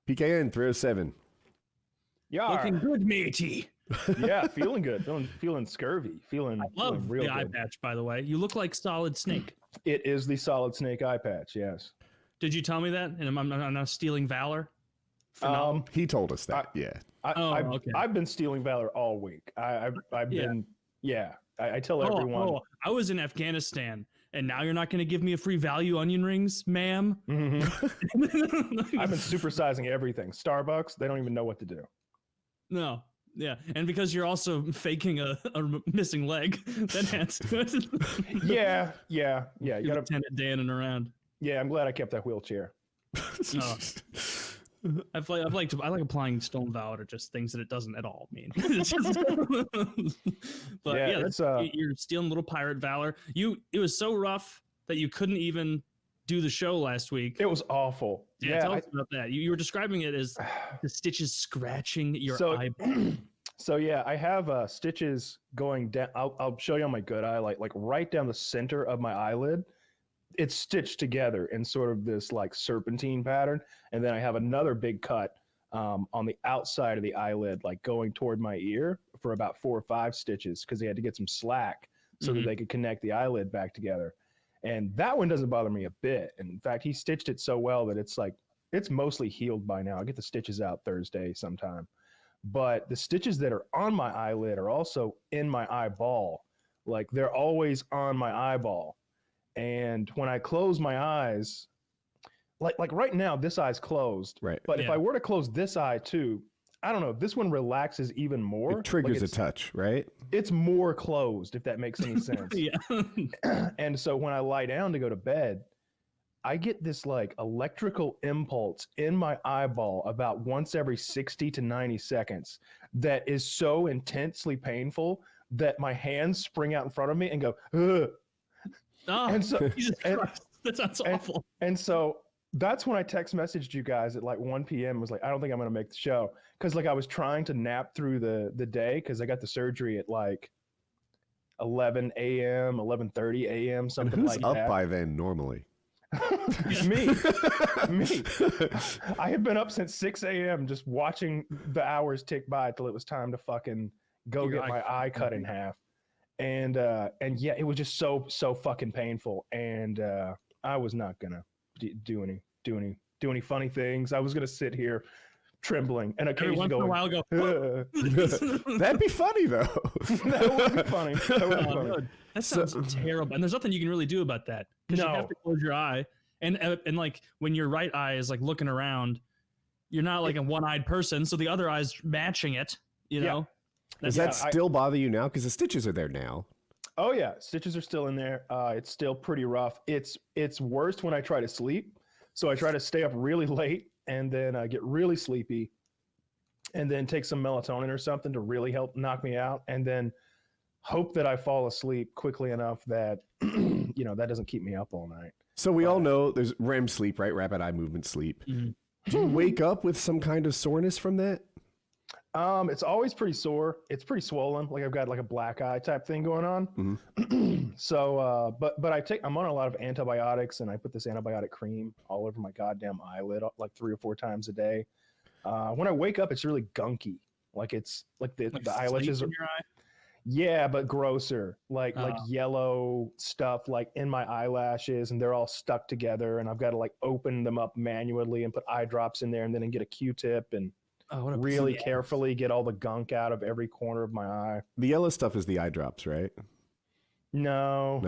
PKN 307. Yeah, looking good, matey. yeah, feeling good, feeling scurvy, feeling Love real the eye good. patch, by the way. You look like Solid Snake. It is the Solid Snake eye patch. Yes. Did you tell me that? And I'm not stealing valor. He told us that. Yeah. I've been stealing valor all week. I've been. Yeah. I tell everyone. Oh, I was in Afghanistan, and now you're not going to give me a free value onion rings, ma'am? Mm-hmm. I've been supersizing everything. Starbucks, they don't even know what to do. No. Yeah, and because you're also faking a missing leg, that adds to it. Yeah. You got Lieutenant Danning around. Yeah, I'm glad I kept that wheelchair. No. I like applying stolen valor to just things that it doesn't at all mean. But yeah, you're stealing little pirate valor. It was so rough that you couldn't even do the show last week. It was awful. Yeah, tell us about that. You were describing it as the stitches scratching your eyeball. So yeah, I have stitches going down. I'll show you on my good eye, like right down the center of my eyelid. It's stitched together in sort of this like serpentine pattern, and then I have another big cut on the outside of the eyelid, like going toward my ear for about 4 or 5 stitches because they had to get some slack so that they could connect the eyelid back together. And that one doesn't bother me a bit. In fact, he stitched it so well that it's mostly healed by now. I'll get the stitches out Thursday sometime. But the stitches that are on my eyelid are also in my eyeball. Like they're always on my eyeball. And when I close my eyes, like right now, this eye's closed. Right. But if I were to close this eye too, I don't know, if this one relaxes even more. It triggers a touch, right? It's more closed, if that makes any sense. Yeah. And so when I lie down to go to bed, I get this like electrical impulse in my eyeball about once every 60 to 90 seconds that is so intensely painful that my hands spring out in front of me and go, ugh. Oh, and so, Jesus Christ. That sounds awful. And so that's when I text messaged you guys at like 1 p.m. was like, I don't think I'm going to make the show. Because like I was trying to nap through the day because I got the surgery at like 11 a.m., 11:30 a.m., something like that. Who's up by then normally? Me. I had been up since 6 a.m. just watching the hours tick by till it was time to fucking go get my eye cut in half. And yeah, it was just so fucking painful. And I was not gonna do any funny things. I was gonna sit here trembling and occasionally go. That'd be funny though. That would be funny. That sounds terrible. And there's nothing you can really do about that because you have to close your eye. And like when your right eye is like looking around, you're not like a one-eyed person, so the other eye's matching it. You know. Does that still bother you now? Because the stitches are there now. Oh yeah, stitches are still in there. It's still pretty rough. It's worst when I try to sleep. So I try to stay up really late and then get really sleepy, and then take some melatonin or something to really help knock me out, and then hope that I fall asleep quickly enough that that doesn't keep me up all night. So we all know there's REM sleep, right? Rapid eye movement sleep. Mm-hmm. Do you wake up with some kind of soreness from that? It's always pretty sore. It's pretty swollen. Like I've got like a black eye type thing going on. Mm-hmm. So, but I'm on a lot of antibiotics, and I put this antibiotic cream all over my goddamn eyelid like 3 or 4 times a day. When I wake up, it's really gunky. Like it's like the eyelashes are. Your eye? Yeah, but grosser. Like yellow stuff like in my eyelashes, and they're all stuck together, and I've got to like open them up manually and put eye drops in there, and then get a Q-tip and. Really carefully get all the gunk out of every corner of my eye. The yellow stuff is the eye drops, right? No.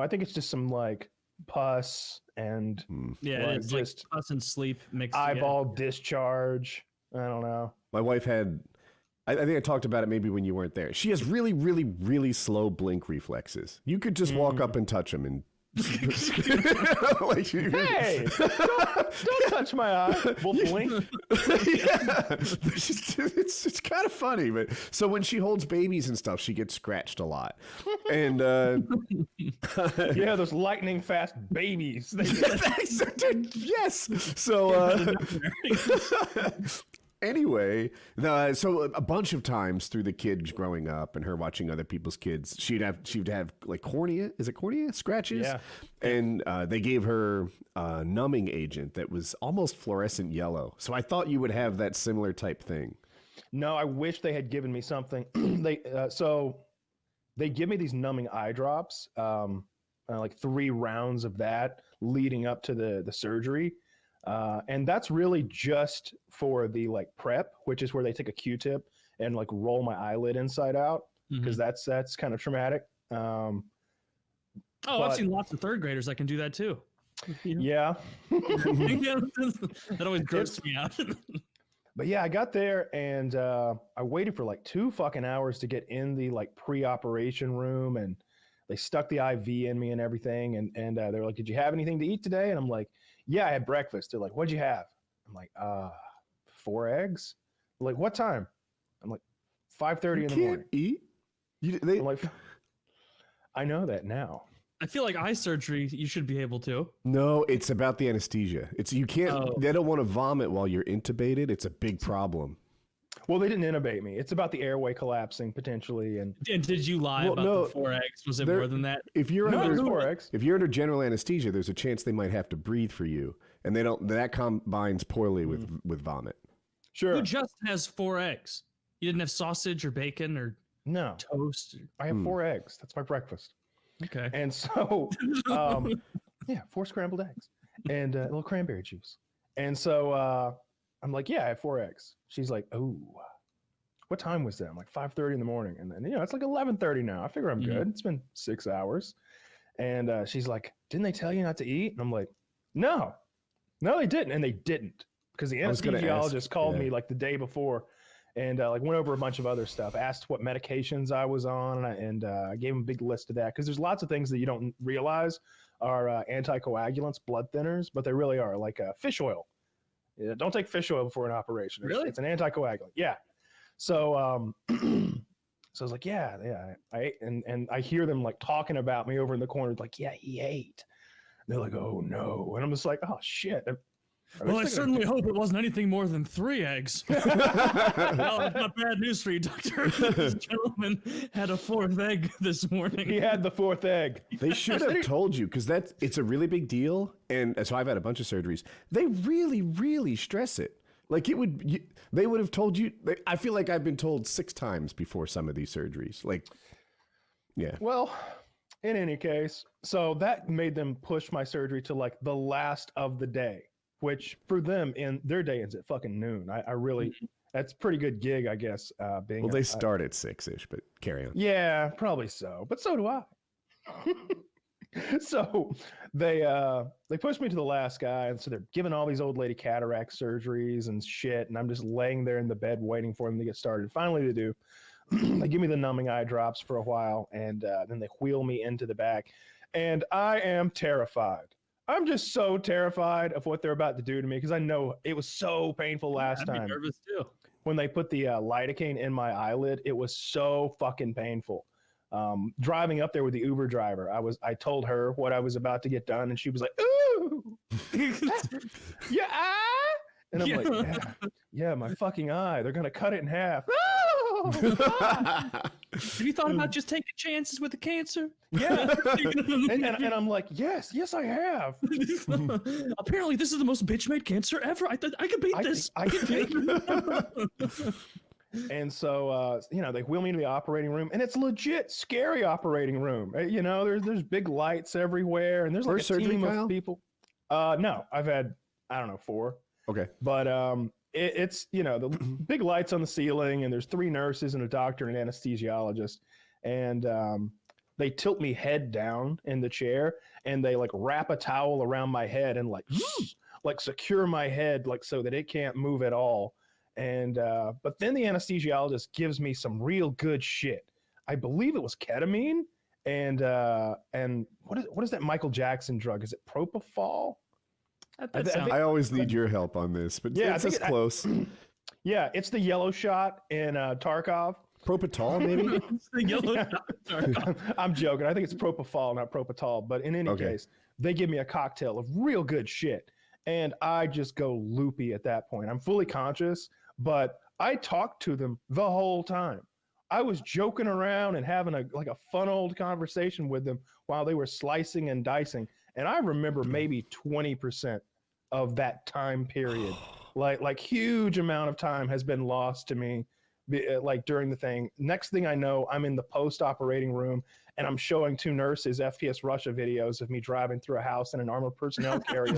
I think it's just some like pus and it's just like pus and sleep mixed eyeball discharge. I don't know. My wife had. I think I talked about it maybe when you weren't there. She has really, really, really slow blink reflexes. You could just walk up and touch them and. Hey, don't touch my eye. We'll blink. Yeah, it's kind of funny, but so when she holds babies and stuff, she gets scratched a lot, and yeah, those lightning fast babies. Yes. So Anyway, so a bunch of times through the kids growing up and her watching other people's kids, she'd have like cornea. Is it cornea scratches? Yeah. And they gave her a numbing agent that was almost fluorescent yellow. So I thought you would have that similar type thing. No, I wish they had given me something. So they give me these numbing eye drops, like 3 rounds of that leading up to the surgery. And that's really just for the like prep, which is where they take a Q-tip and like roll my eyelid inside out, because that's kind of traumatic. I've seen lots of 3rd graders that can do that too. Yeah. That always grosses me out. But yeah, I got there and I waited for like 2 fucking hours to get in the like pre-operation room, and they stuck the IV in me and everything. And they were like, "Did you have anything to eat today?" And I'm like, "Yeah, I had breakfast." They're like, "What'd you have?" I'm like, 4 eggs. They're like, "What time?" I'm like, 5:30 in the morning. Eat? I'm like, I know that now. I feel like eye surgery, you should be able to. No, it's about the anesthesia. You can't. They don't want to vomit while you're intubated. It's a big problem. Well, they didn't intubate me. It's about the airway collapsing potentially. And did you lie about the 4 eggs? Was it more than that? If you're no, under 4 eggs. If you're under general anesthesia, there's a chance they might have to breathe for you, and they don't. That combines poorly with vomit. Sure. Who just has 4 eggs? You didn't have sausage or bacon or toast? I have 4 eggs. That's my breakfast. Okay. And so, 4 scrambled eggs and a little cranberry juice. And so I'm like, yeah, I have 4 eggs. She's like, "Oh, what time was that?" I'm like, 5:30 in the morning. And then, it's like 11:30 now. I figure I'm good. It's been 6 hours. And she's like, "Didn't they tell you not to eat?" And I'm like, no, they didn't. And they didn't, because the anesthesiologist called me like the day before and like went over a bunch of other stuff, asked what medications I was on, and I gave him a big list of that, because there's lots of things that you don't realize are anticoagulants, blood thinners, but they really are, like fish oil. Don't take fish oil before an operation. It's an anticoagulant. Yeah. So so I was like, yeah, I ate, and I hear them like talking about me over in the corner, like, "Yeah, he ate." And they're like, "Oh no," and I'm just like, "Oh shit." Well, I certainly hope it wasn't anything more than 3 eggs. Well, I've got bad news for you, doctor. This gentleman had a 4th egg this morning. He had the 4th egg. They should have told you, because it's a really big deal. And so I've had a bunch of surgeries. They really, really stress it. Like they would have told you. I feel like I've been told 6 times before some of these surgeries. Like, yeah. Well, in any case, so that made them push my surgery to like the last of the day, which for them in their day is at fucking noon. I really, that's a pretty good gig, I guess. They start at 6-ish, but carry on. Yeah, probably so. But so do I. So they pushed me to the last guy, and so they're giving all these old lady cataract surgeries and shit, and I'm just laying there in the bed waiting for them to get started. Finally, they do. They give me the numbing eye drops for a while, and then they wheel me into the back, and I am terrified. I'm just so terrified of what they're about to do to me, because I know it was so painful last time. I'd be nervous too. When they put the lidocaine in my eyelid, it was so fucking painful. Driving up there with the Uber driver, I told her what I was about to get done, and she was like, "Ooh, yeah, and I'm like, yeah, my fucking eye. They're gonna cut it in half." Have you thought about just taking chances with the cancer? Yeah, and I'm like, yes, I have. Apparently, this is the most bitch-made cancer ever. I could beat this. I can take it. And so, they wheel me into the operating room, and it's legit scary operating room. There's big lights everywhere, and there's like a team of people. No, I've had, I don't know, 4. Okay. But it's the big lights on the ceiling, and there's 3 nurses and a doctor and an anesthesiologist, and they tilt me head down in the chair, and they like wrap a towel around my head and like secure my head like so that it can't move at all. And but then the anesthesiologist gives me some real good shit. I believe it was ketamine and what is that Michael Jackson drug? Is it propofol? I always need your help on this, but yeah, it's close. Yeah, it's the yellow shot in Tarkov. Propofol, maybe? It's the yellow shot. I'm joking. I think it's propofol, not propofol. But in any case, they give me a cocktail of real good shit. and I just go loopy at that point. I'm fully conscious, but I talked to them the whole time. I was joking around and having a fun old conversation with them while they were slicing and dicing. And I remember maybe 20% of that time period. Like huge amount of time has been lost to me like during the thing. Next thing I know, I'm in the post-operating room and I'm showing two nurses FPS Russia videos of me driving through a house in an armored personnel carrier,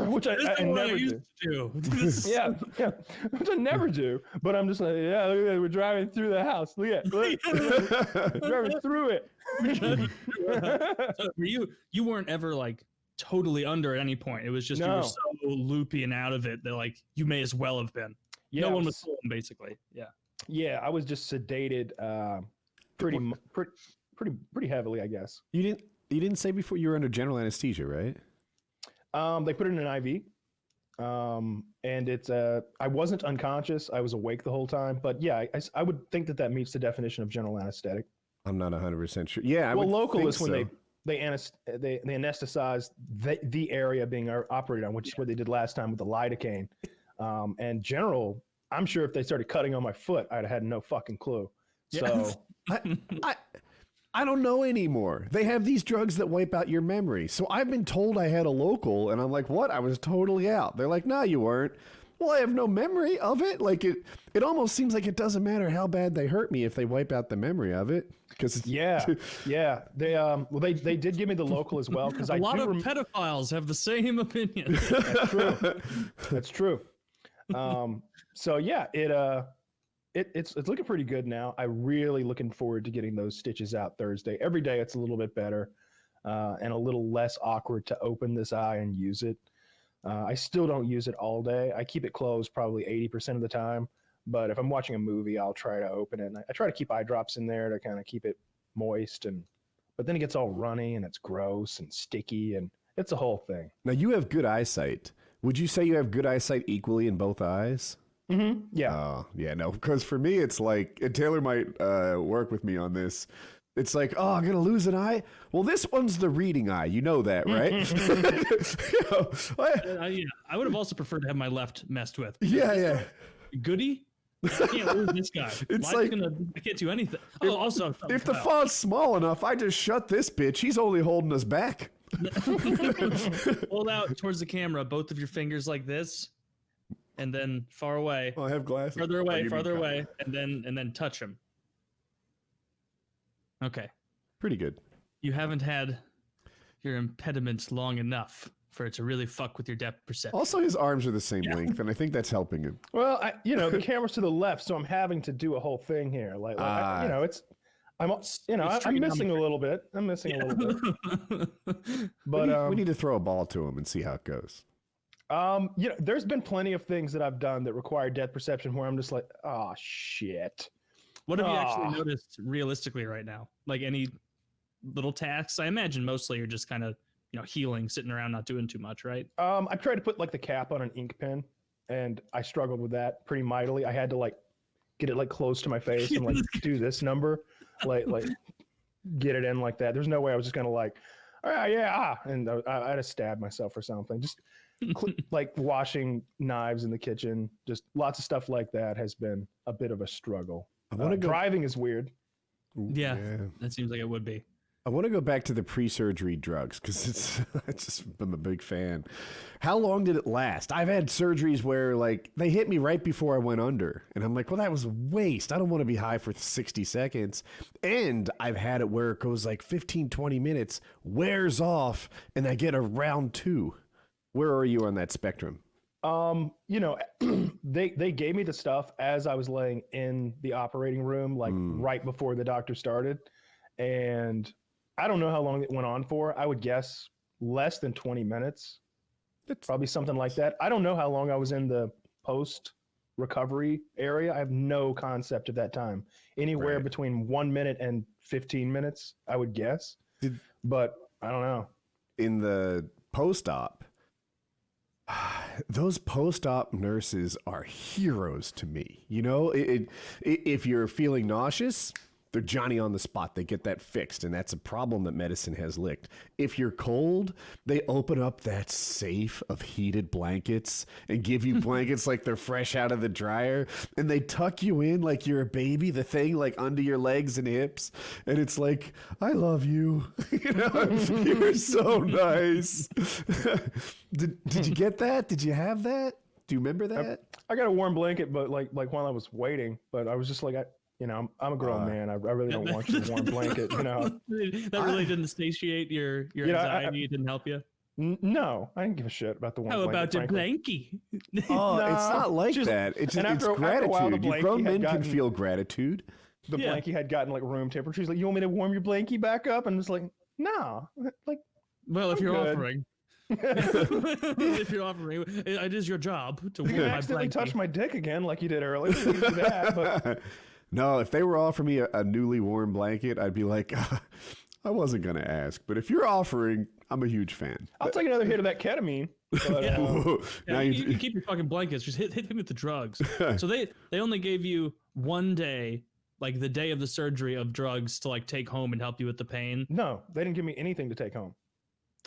which I never do. Yeah, which I never do. But I'm just like, yeah, look at that, we're driving through the house. Look at it. Driving through it. So you weren't ever like totally under at any point. It was just you were so loopy and out of it that like you may as well have been. Yeah, no one was pulling, basically. Yeah. Yeah, I was just sedated pretty heavily, I guess. You didn't say before you were under general anesthesia, right? They put it in an IV. And it's I wasn't unconscious. I was awake the whole time. But yeah, I would think that meets the definition of general anesthetic. I'm not 100% sure. Yeah, well, local is when they anesthetize the area being operated on, which is what they did last time with the lidocaine. And general, I'm sure if they started cutting on my foot, I'd have had no fucking clue. So I don't know anymore. They have these drugs that wipe out your memory. So I've been told I had a local, and I'm like, what? I was totally out. They're like, nah, you weren't. Well, I have no memory of it. Like it almost seems like it doesn't matter how bad they hurt me if they wipe out the memory of it. Because yeah, they did give me the local as well. Because a lot of pedophiles have the same opinion. That's true. That's true. So yeah, it's looking pretty good now. I'm really looking forward to getting those stitches out Thursday. Every day it's a little bit better and a little less awkward to open this eye and use it. I still don't use it all day. I keep it closed probably 80% of the time. But if I'm watching a movie, I'll try to open it. And I try to keep eye drops in there to kind of keep it moist. But then it gets all runny and it's gross and sticky and it's a whole thing. Now you have good eyesight. Would you say you have good eyesight equally in both eyes? Mm-hmm. Yeah. Oh, yeah, no, because for me, it's like, and Taylor might work with me on this. It's like, oh, I'm going to lose an eye. Well, this one's the reading eye. You know that, right? Yeah, I would have also preferred to have my left messed with. Yeah. Goody? I can't lose this guy. It's I can't do anything. Also, if the font's small enough, I just shut this bitch. He's only holding us back. Hold out towards the camera, both of your fingers like this, and then far away. Oh, I have glasses. Farther away, and then touch him. Okay. Pretty good. You haven't had your impediment long enough for it to really fuck with your depth perception. Also, his arms are the same length, and I think that's helping him. Well, the camera's to the left, so I'm having to do a whole thing here. I'm missing a little bit. But we need to throw a ball to him and see how it goes. There's been plenty of things that I've done that require depth perception where I'm just like, oh shit. What have you actually noticed realistically right now? Like any little tasks? I imagine mostly you're just kind of, healing, sitting around, not doing too much, right? I tried to put like the cap on an ink pen, and I struggled with that pretty mightily. I had to like get it like close to my face and like do this number, like get it in like that. There's no way I was just gonna like, and I had to stab myself or something. Just like washing knives in the kitchen, just lots of stuff like that has been a bit of a struggle. Driving is weird. Yeah, that seems like it would be. I want to go back to the pre-surgery drugs because I'm a big fan. How long did it last? I've had surgeries where like they hit me right before I went under, and I'm like, well, that was a waste. I don't want to be high for 60 seconds. And I've had it where it goes like 15, 20 minutes, wears off, and I get a round 2. Where are you on that spectrum? They gave me the stuff as I was laying in the operating room, like right before the doctor started. And I don't know how long it went on for. I would guess less than 20 minutes. Probably something like that. I don't know how long I was in the post recovery area. I have no concept of that time. Anywhere between 1 minute and 15 minutes, I would guess. But I don't know. In the post-op, those post-op nurses are heroes to me. If you're feeling nauseous, They're Johnny on the spot. They get that fixed, and that's a problem that medicine has licked. If you're cold, they open up that safe of heated blankets and give you blankets like they're fresh out of the dryer, and they tuck you in like you're a baby, the thing like under your legs and hips, and it's like, I love you. You're so nice. Did you get that? Did you have that? Do you remember that? I got a warm blanket, but like while I was waiting, but I was just like, I'm a grown man. I really don't want your warm blanket. That really didn't satiate your anxiety. It didn't help you. No, I didn't give a shit about the warm blanket. How about your blankie? Oh, it's not like that. It's gratitude. You grown men can feel gratitude. The blankie had gotten like room temperature. She's like, you want me to warm your blankie back up? And it's like, no. Like, well, if you're offering. If you're offering, it is your job to warm my blankie. Accidentally touch my dick again like you did earlier. You can do that, but... No, if they were offering me a newly warm blanket, I'd be like, I wasn't going to ask. But if you're offering, I'm a huge fan. I'll take another hit of that ketamine. But, you keep your fucking blankets. Just hit me with the drugs. So they only gave you one day, like the day of the surgery, of drugs to like take home and help you with the pain. No, they didn't give me anything to take home.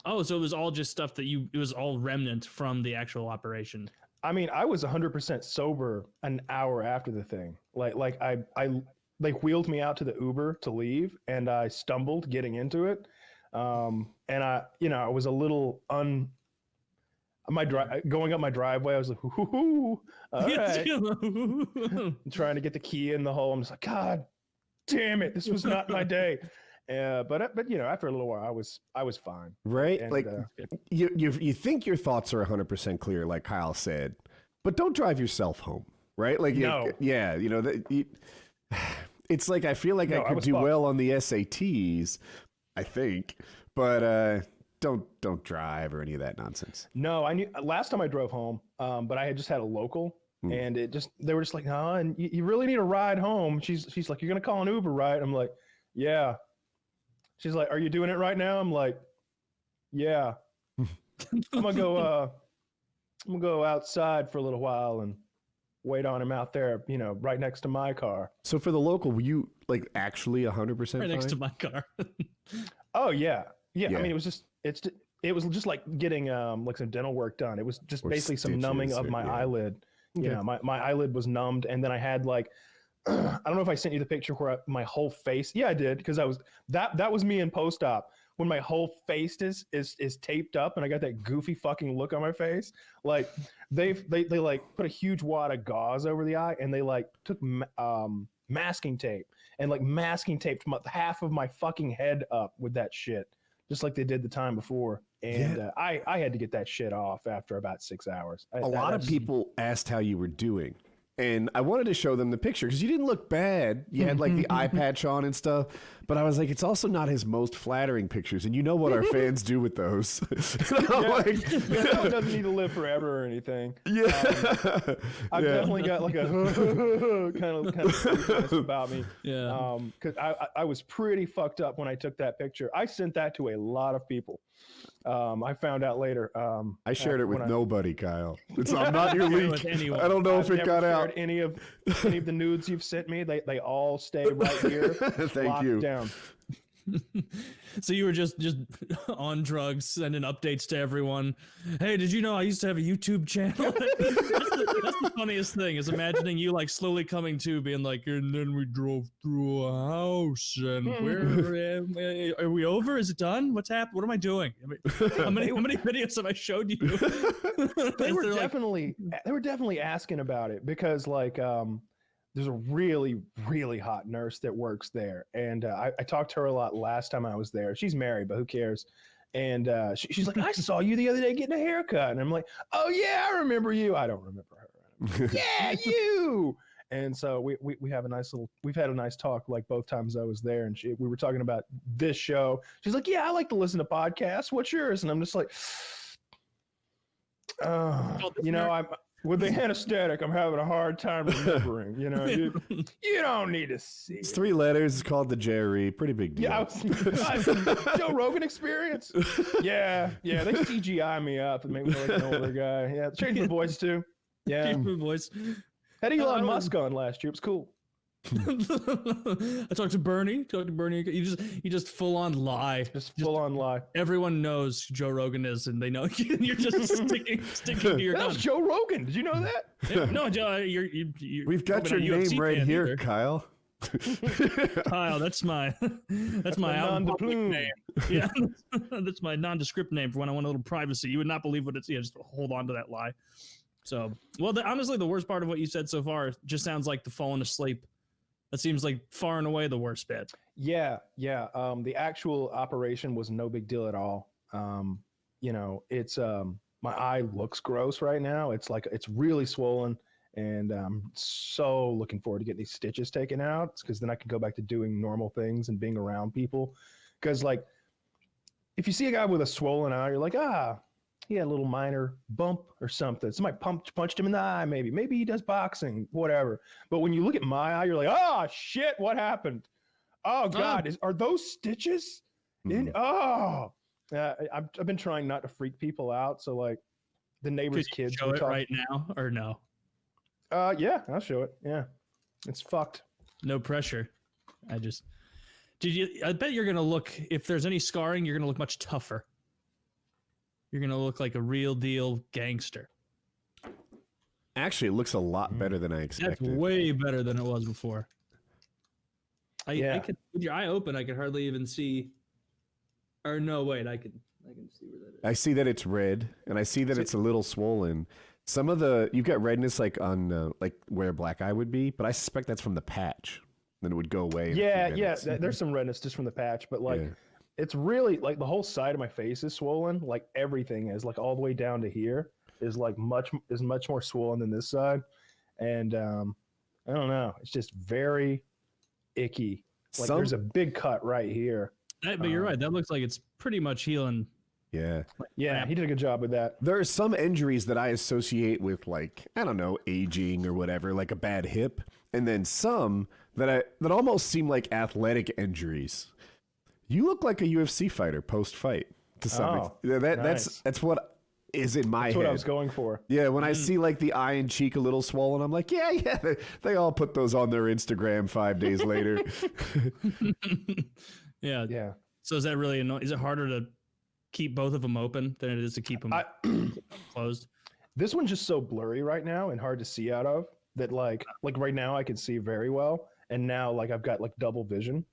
Oh, so it was all just stuff that it was all remnant from the actual operation. I mean, I was 100% sober an hour after the thing. Like I they wheeled me out to the Uber to leave, and I stumbled getting into it. And I was a little going up my driveway. I was like, all right. Trying to get the key in the hole. I'm just like, God damn it, this was not my day. But after a little while, I was fine. Right? And, like you think your thoughts are 100% clear, like Kyle said, but don't drive yourself home, right? Like, no. it's like I feel like I could do well on the SATs, I think, but don't drive or any of that nonsense. No, I knew last time I drove home, but I had just had a local. And they were just like, no, and you really need a ride home. She's like, you're gonna call an Uber, right? I'm like, yeah. She's like, are you doing it right now? I'm like, yeah. I'm gonna go outside for a little while and wait on him out there, right next to my car. So for the local, were you like actually 100% right next to my car? Oh yeah. I mean, it was just like getting like some dental work done. It was just basically some numbing of my eyelid. Okay. My eyelid was numbed, and then I had like, I don't know if I sent you the picture where my whole face. Yeah, I did, because that was me in post-op when my whole face is taped up and I got that goofy fucking look on my face. Like they like put a huge wad of gauze over the eye, and they like took masking tape and like masking taped half of my fucking head up with that shit, just like they did the time before. And I had to get that shit off after about 6 hours. A lot of people asked how you were doing. And I wanted to show them the picture because you didn't look bad. You had like the eye patch on and stuff. But I was like, it's also not his most flattering pictures. And you know what our fans do with those. It doesn't need to live forever or anything. Yeah. I've definitely got like a kind of about me. Yeah. Because I was pretty fucked up when I took that picture. I sent that to a lot of people. I found out later. I shared it with nobody, Kyle. I'm not your leak. I don't know if it got out. Any of the nudes you've sent me, they all stay right here. Thank you. Down. So you were just on drugs, sending updates to everyone. Hey, did you know I used to have a YouTube channel? That's the funniest thing, is imagining you like slowly coming to, being like, and then we drove through a house, and where are we over? Is it done? What's happened? What am I doing? How many videos have I showed you? They were definitely asking about it, because like there's a really, really hot nurse that works there. And I talked to her a lot last time I was there. She's married, but who cares? And she's like, I saw you the other day getting a haircut. And I'm like, oh, yeah, I remember you. I don't remember her. Yeah, you. And so we have we've had a nice talk like both times I was there. And we were talking about this show. She's like, yeah, I like to listen to podcasts. What's yours? And I'm just like, I'm... With the anesthetic, I'm having a hard time remembering. You don't need to see. It's 3 letters. It's called the Jerry. Pretty big deal. Yeah, Joe Rogan Experience. Yeah. They CGI me up and make me look like an older guy. Yeah, change my voice too. Yeah, change my voice. Had Elon Musk on last year. It was cool. I talked to Bernie. You just full on lie. Just full on lie. Everyone knows who Joe Rogan is, and they know you're just sticking to your That's gun. Joe Rogan. Did you know that? Yeah, no, Joe, We've got your name right here, either. Kyle. Kyle, that's my non-de-plume name. Yeah, that's my nondescript name for when I want a little privacy. You would not believe what it's. Yeah, just hold on to that lie. So, well, honestly, the worst part of what you said so far just sounds like the falling asleep. That seems like far and away the worst bit. Yeah. The actual operation was no big deal at all. It's my eye looks gross right now. It's really swollen, and I'm so looking forward to getting these stitches taken out, because then I can go back to doing normal things and being around people. Because if you see a guy with a swollen eye, you're like, he had a little minor bump or something. Somebody punched him in the eye, maybe he does boxing, whatever. But when you look at my eye, you're like, shit, what happened? Oh God, are those stitches? I've been trying not to freak people out. So the neighbor's kids. Show it right now or no? Yeah, I'll show it. Yeah, it's fucked. No pressure. I bet you're gonna look. If there's any scarring, you're gonna look much tougher. You're going to look like a real deal gangster. Actually, it looks a lot better than I expected. That's way better than it was before. I could, with your eye open, I could hardly even see. Or no, wait, I can see where that is. I see that it's red, and I see that it's a little swollen. Some of you've got redness on where a black eye would be, but I suspect that's from the patch. Then it would go away. Yeah. There's some redness just from the patch, but it's really the whole side of my face is swollen. Everything is all the way down to here is much more swollen than this side. And I don't know. It's just very icky. There's a big cut right here. But you're right. That looks like it's pretty much healing. Yeah. Yeah, he did a good job with that. There are some injuries that I associate with I don't know, aging or whatever, like a bad hip, and then some that almost seem like athletic injuries. You look like a UFC fighter post-fight to some extent. Nice. That's what is in my head. That's what I was going for. Yeah, when I see the eye and cheek a little swollen, I'm like, yeah, they all put those on their Instagram 5 days later. Yeah. So is that really annoying? Is it harder to keep both of them open than it is to keep them closed? This one's just so blurry right now and hard to see out of that right now I can see very well, and now I've got double vision.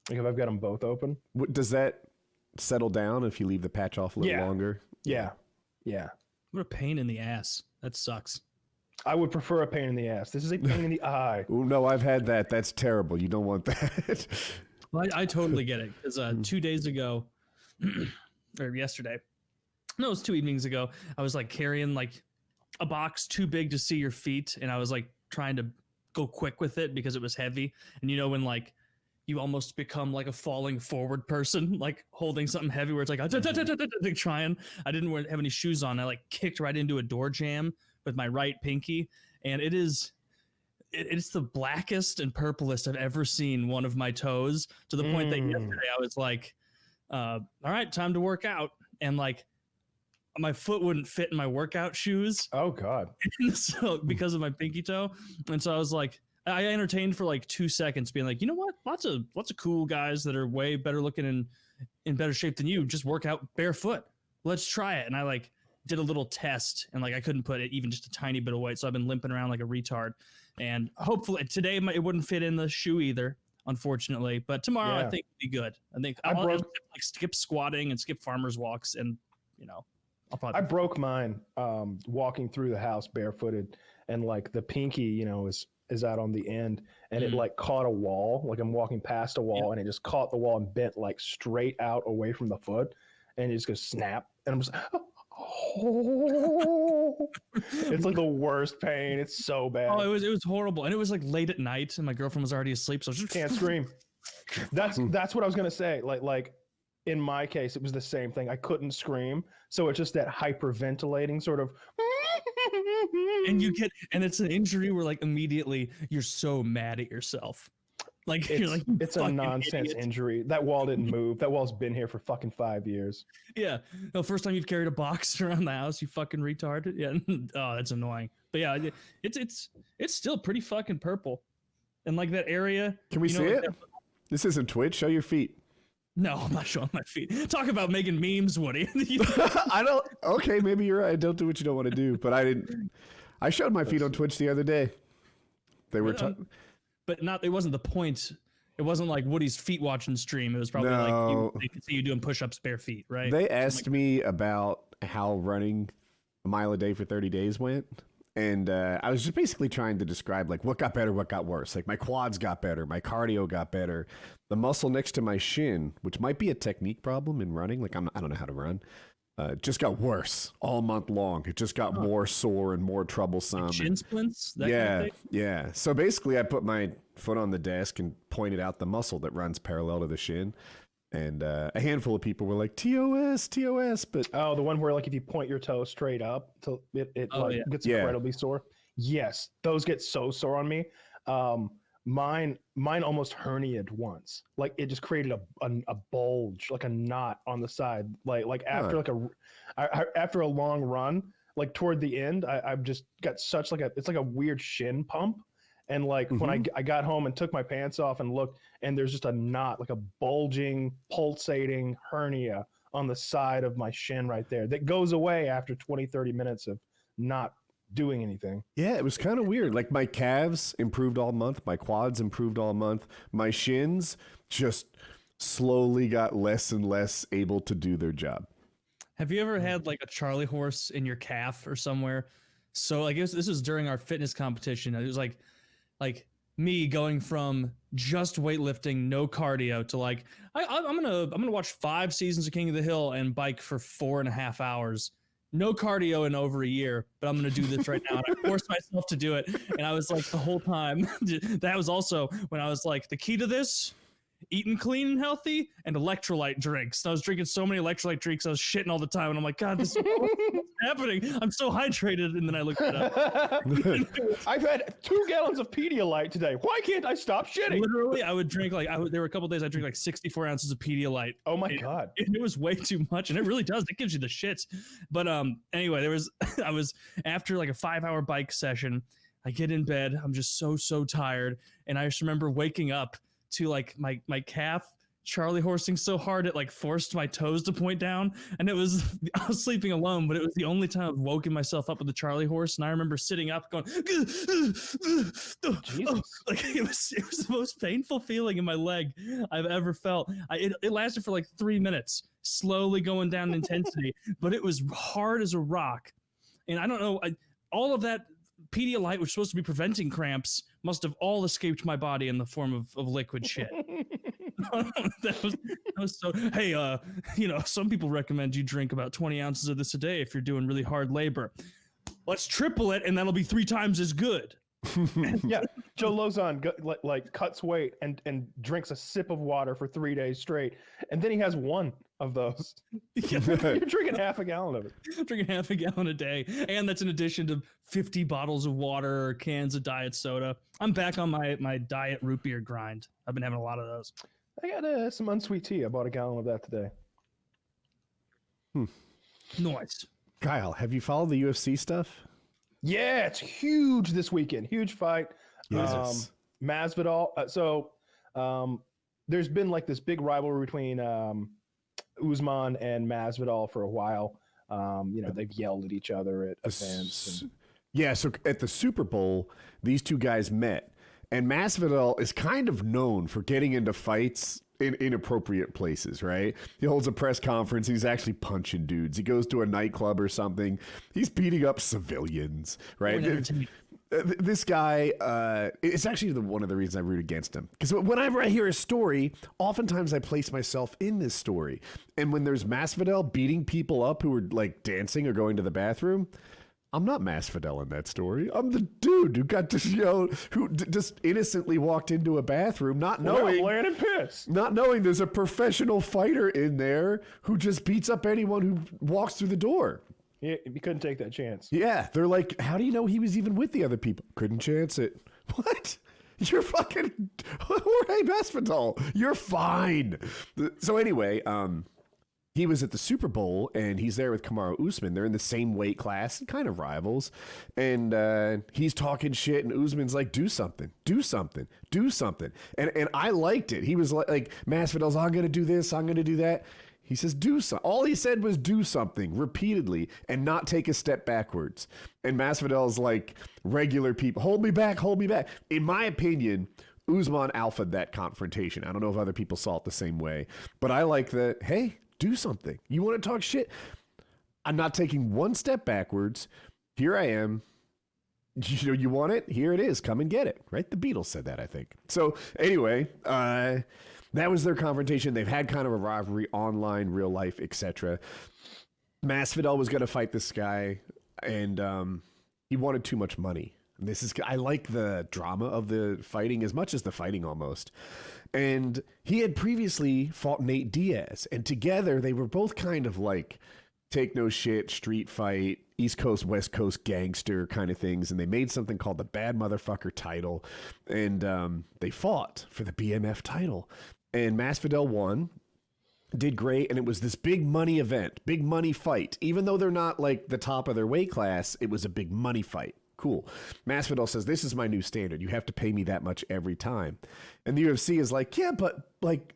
If I've got them both open. Does that settle down if you leave the patch off a little longer? Yeah. What a pain in the ass. That sucks. I would prefer a pain in the ass. This is a pain in the eye. Oh no, I've had that. That's terrible. You don't want that. Well, I totally get it. Because 2 days ago, or yesterday, no, it was 2 evenings ago, I was carrying a box too big to see your feet. And I was trying to go quick with it because it was heavy. And when you almost become a falling forward person, holding something heavy where it's trying. I didn't have any shoes on. I kicked right into a door jamb with my right pinky. And it's the blackest and purplest I've ever seen one of my toes, to the point that yesterday I was all right, time to work out. And my foot wouldn't fit in my workout shoes. Oh God. So because of my pinky toe. And so I was I entertained for 2 seconds being you know what? Lots of cool guys that are way better looking and in better shape than you just work out barefoot. Let's try it. And I did a little test, and I couldn't put it even just a tiny bit of weight. So I've been limping around like a retard, and hopefully today it wouldn't fit in the shoe either, unfortunately, but tomorrow I think it'll be good. I think I'll skip squatting and skip farmer's walks, and I broke mine walking through the house barefooted, and the pinky, is out on the end, and it caught a wall. I'm walking past a wall, and it just caught the wall and bent straight out away from the foot, and it just goes snap, and I'm just it's the worst pain. It's so bad. Oh, it was horrible, and it was late at night, and my girlfriend was already asleep, so I just can't scream. That's what I was gonna say. In my case, it was the same thing. I couldn't scream, so it's just that hyperventilating sort of. And it's an injury where immediately you're so mad at yourself. It's a nonsense idiot. That wall didn't move. That wall's been here for fucking 5 years. Yeah. The first time you've carried a box around the house, you fucking retarded. Yeah. Oh, that's annoying. But yeah, it's still pretty fucking purple. in like that area. Can we see like it? This isn't Twitch. Show your feet. No, I'm not showing my feet. Talk about making memes, Woody. I don't. Okay, maybe you're right. Don't do what you don't want to do. But I didn't. I showed my feet on Twitch the other day. They were. But not. It wasn't the point. It wasn't like Woody's feet watching stream. It was probably like they could see you doing push-ups bare feet, right? They asked me about how running a mile a day for 30 days went. And I was just basically trying to describe like what got better, what got worse. Like my quads got better, my cardio got better. The muscle next to my shin, which might be a technique problem in running, like I don't know how to run, just got worse all month long. It just got more sore and more troublesome. Like shin splints? Yeah. So basically I put my foot on the desk and pointed out the muscle that runs parallel to the shin. And a handful of people were like, TOS, but... Oh, the one where, like, if you point your toe straight up, it gets incredibly sore. Yes, those get so sore on me. Mine almost herniated once. Like, it just created a bulge, like a knot on the side. Like after after a long run, like toward the end, I've just got such it's like a weird shin pump. And like when I got home and took my pants off and looked, and there's just a knot, like a bulging, pulsating hernia on the side of my shin right there that goes away after 20, 30 minutes of not doing anything. Yeah, it was kind of weird. Like my calves improved all month. My quads improved all month. My shins just slowly got less and less able to do their job. Have you ever had like a Charlie horse in your calf or somewhere? So like this was during our fitness competition. It was like me going from just weightlifting, no cardio, to like I'm gonna watch 5 seasons of King of the Hill and bike for 4.5 hours, no cardio in over a year, but I'm gonna do this right now. And I forced myself to do it, and I was like the whole time. That was also when I was like, the key to this: eating clean and healthy, and electrolyte drinks. And I was drinking so many electrolyte drinks, I was shitting all the time, and I'm like, God, this is what's happening. I'm so hydrated. And then I looked it up. I've had 2 gallons of Pedialyte today. Why can't I stop shitting? Literally, I would drink there were a couple days I drink like 64 ounces of Pedialyte. Oh my God. It was way too much, and it really does. It gives you the shits. But anyway, I was after like a 5-hour bike session. I get in bed. I'm just so tired, and I just remember waking up to like my calf Charlie horsing so hard it like forced my toes to point down, and I was sleeping alone, but it was the only time I've woken myself up with the Charlie horse. And I remember sitting up going, Jesus. Like it was the most painful feeling in my leg I've ever felt. It lasted for like 3 minutes, slowly going down in intensity, but it was hard as a rock. And I don't know, all of that Pedialyte, which was supposed to be preventing cramps, must have all escaped my body in the form of liquid shit. that was so. Hey, some people recommend you drink about 20 ounces of this a day if you're doing really hard labor. Let's triple it, and that'll be 3 times as good. Yeah, Joe Lozon like cuts weight and drinks a sip of water for 3 days straight, and then he has 1 of those. You're drinking half a gallon of it. I'm drinking half a gallon a day, and that's in addition to 50 bottles of water or cans of diet soda. I'm back on my diet root beer grind. I've been having a lot of those. I got some unsweet tea. I bought a gallon of that today. Nice. Kyle, have you followed the UFC stuff? Yeah, it's huge this weekend. Huge fight. Yes. Masvidal. There's been like this big rivalry between Usman and Masvidal for a while. They've yelled at each other at events. Yeah, so at the Super Bowl, these 2 guys met. And Masvidal is kind of known for getting into fights in inappropriate places, right? He holds a press conference. He's actually punching dudes. He goes to a nightclub or something. He's beating up civilians, right? This guy, it's actually one of the reasons I root against him. Because whenever I hear a story, oftentimes I place myself in this story. And when there's Masvidal beating people up who are like dancing or going to the bathroom, I'm not Masvidal in that story. I'm the dude who got to who just innocently walked into a bathroom, not knowing there's a professional fighter in there who just beats up anyone who walks through the door. Yeah, you couldn't take that chance. Yeah, they're like, how do you know he was even with the other people? Couldn't chance it. What? You're fucking Jorge Masvidal. You're fine. So anyway, he was at the Super Bowl and he's there with Kamaru Usman. They're in the same weight class, kind of rivals. And he's talking shit and Usman's like, do something, do something, do something. And I liked it. He was like Masvidal's, I'm going to do this, I'm going to do that. He says, do something. All he said was do something repeatedly and not take a step backwards. And Masvidal's like regular people, hold me back, hold me back. In my opinion, Usman alphaed that confrontation. I don't know if other people saw it the same way, but I like that, hey, do something. You want to talk shit? I'm not taking one step backwards. Here I am. You want it? Here it is. Come and get it. Right? The Beatles said that, I think. So anyway, that was their confrontation. They've had kind of a rivalry online, real life, etc. Masvidal was going to fight this guy, and he wanted too much money. I like the drama of the fighting as much as the fighting almost. And he had previously fought Nate Diaz, and together they were both kind of like take no shit, street fight, East Coast, West Coast gangster kind of things. And they made something called the Bad Motherfucker title. And they fought for the BMF title. And Masvidal won, did great. And it was this big money event, big money fight. Even though they're not like the top of their weight class, it was a big money fight. Cool. Masvidal says, this is my new standard. You have to pay me that much every time. And the UFC is like, yeah, but like,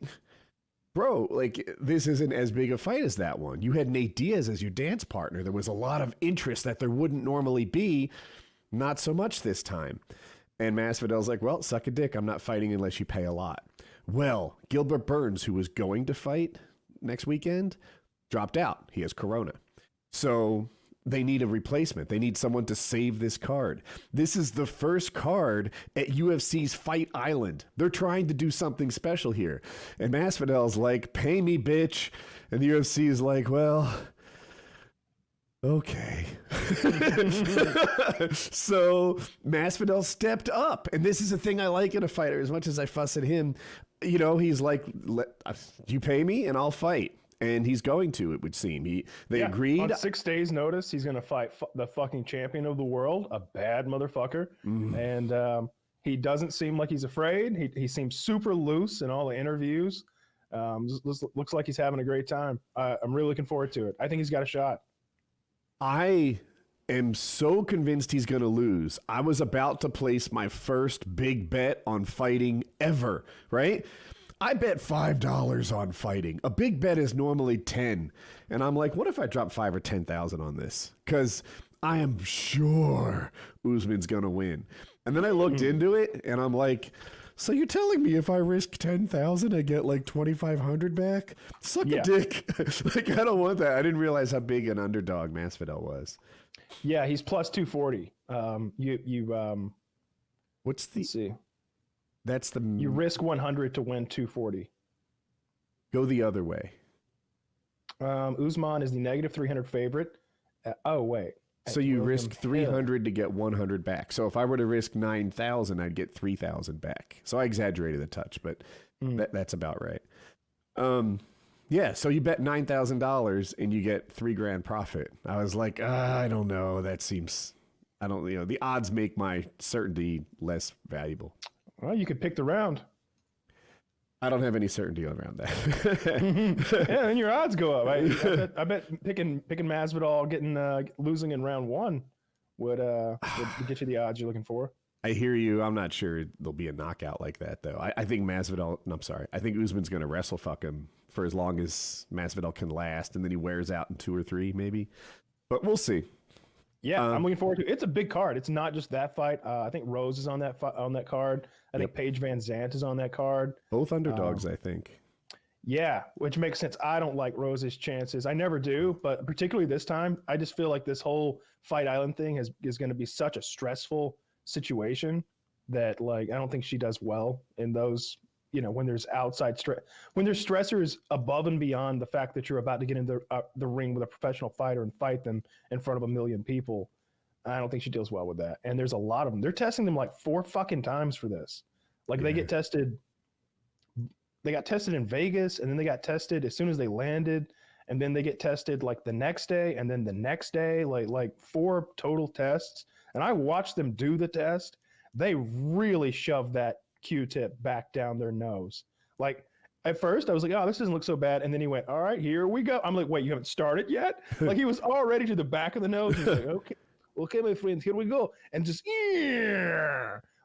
bro, like this isn't as big a fight as that one. You had Nate Diaz as your dance partner. There was a lot of interest that there wouldn't normally be. Not so much this time. And Masvidal's like, well, suck a dick. I'm not fighting unless you pay a lot. Well, Gilbert Burns, who was going to fight next weekend, dropped out. He has corona. So they need a replacement. They need someone to save this card. This is the first card at UFC's Fight Island. They're trying to do something special here. And Masvidal's like, pay me, bitch. And the UFC is like, well, okay. So Masvidal stepped up. And this is a thing I like in a fighter. As much as I fuss at him, you know, he's like, you pay me and I'll fight. And he's going to, it would seem. They agreed. On 6 days' notice, he's going to fight the fucking champion of the world, a bad motherfucker. And he doesn't seem like he's afraid. He seems super loose in all the interviews. Looks like he's having a great time. I'm really looking forward to it. I think he's got a shot. I am so convinced he's going to lose. I was about to place my first big bet on fighting ever, right? I bet $5 on fighting. A big bet is normally 10. And I'm like, what if I drop 5 or 10,000 on this? Because I am sure Usman's going to win. And then I looked into it and I'm like, so you're telling me if I risk 10,000, I get like 2,500 back? Suck a dick. Like, I don't want that. I didn't realize how big an underdog Masvidal was. Yeah, he's plus 240. What's the... Let's see. That's the... You risk 100 to win 240. Go the other way. Usman is the negative 300 favorite. Oh, wait. So you risk 300 to get 100 back. So if I were to risk 9,000, I'd get 3,000 back. So I exaggerated a touch, but that's about right. Yeah, so you bet $9,000 and you get $3,000 profit. I was like, I don't know. That seems... I don't, the odds make my certainty less valuable. Well, you could pick the round. I don't have any certainty around that. Yeah, then your odds go up. I bet picking Masvidal losing in round 1 would get you the odds you're looking for. I hear you. I'm not sure there'll be a knockout like that though. I think Masvidal. No, I'm sorry. I think Usman's going to wrestle fuck him for as long as Masvidal can last, and then he wears out in 2 or 3 maybe. But we'll see. Yeah, I'm looking forward to it. It's a big card. It's not just that fight. I think Rose is on that card. I think Paige Van Zant is on that card. Both underdogs, I think. Yeah, which makes sense. I don't like Rose's chances. I never do, but particularly this time, I just feel like this whole Fight Island thing is going to be such a stressful situation that like I don't think she does well in those. When there's outside stress, when there's stressors above and beyond the fact that you're about to get in the ring with a professional fighter and fight them in front of 1 million people, I don't think she deals well with that. And there's a lot of them. They're testing them like 4 fucking times for this. Like they get tested. They got tested in Vegas, and then they got tested as soon as they landed, and then they get tested like the next day, and then the next day, like 4 total tests. And I watched them do the test. They really shoved that Q-tip back down their nose. Like At first, I was like, oh, this doesn't look so bad. And then he went, all right, here we go. I'm like, wait, you haven't started yet? Like he was already to the back of the nose. He's like, okay, my friends, here we go. And just,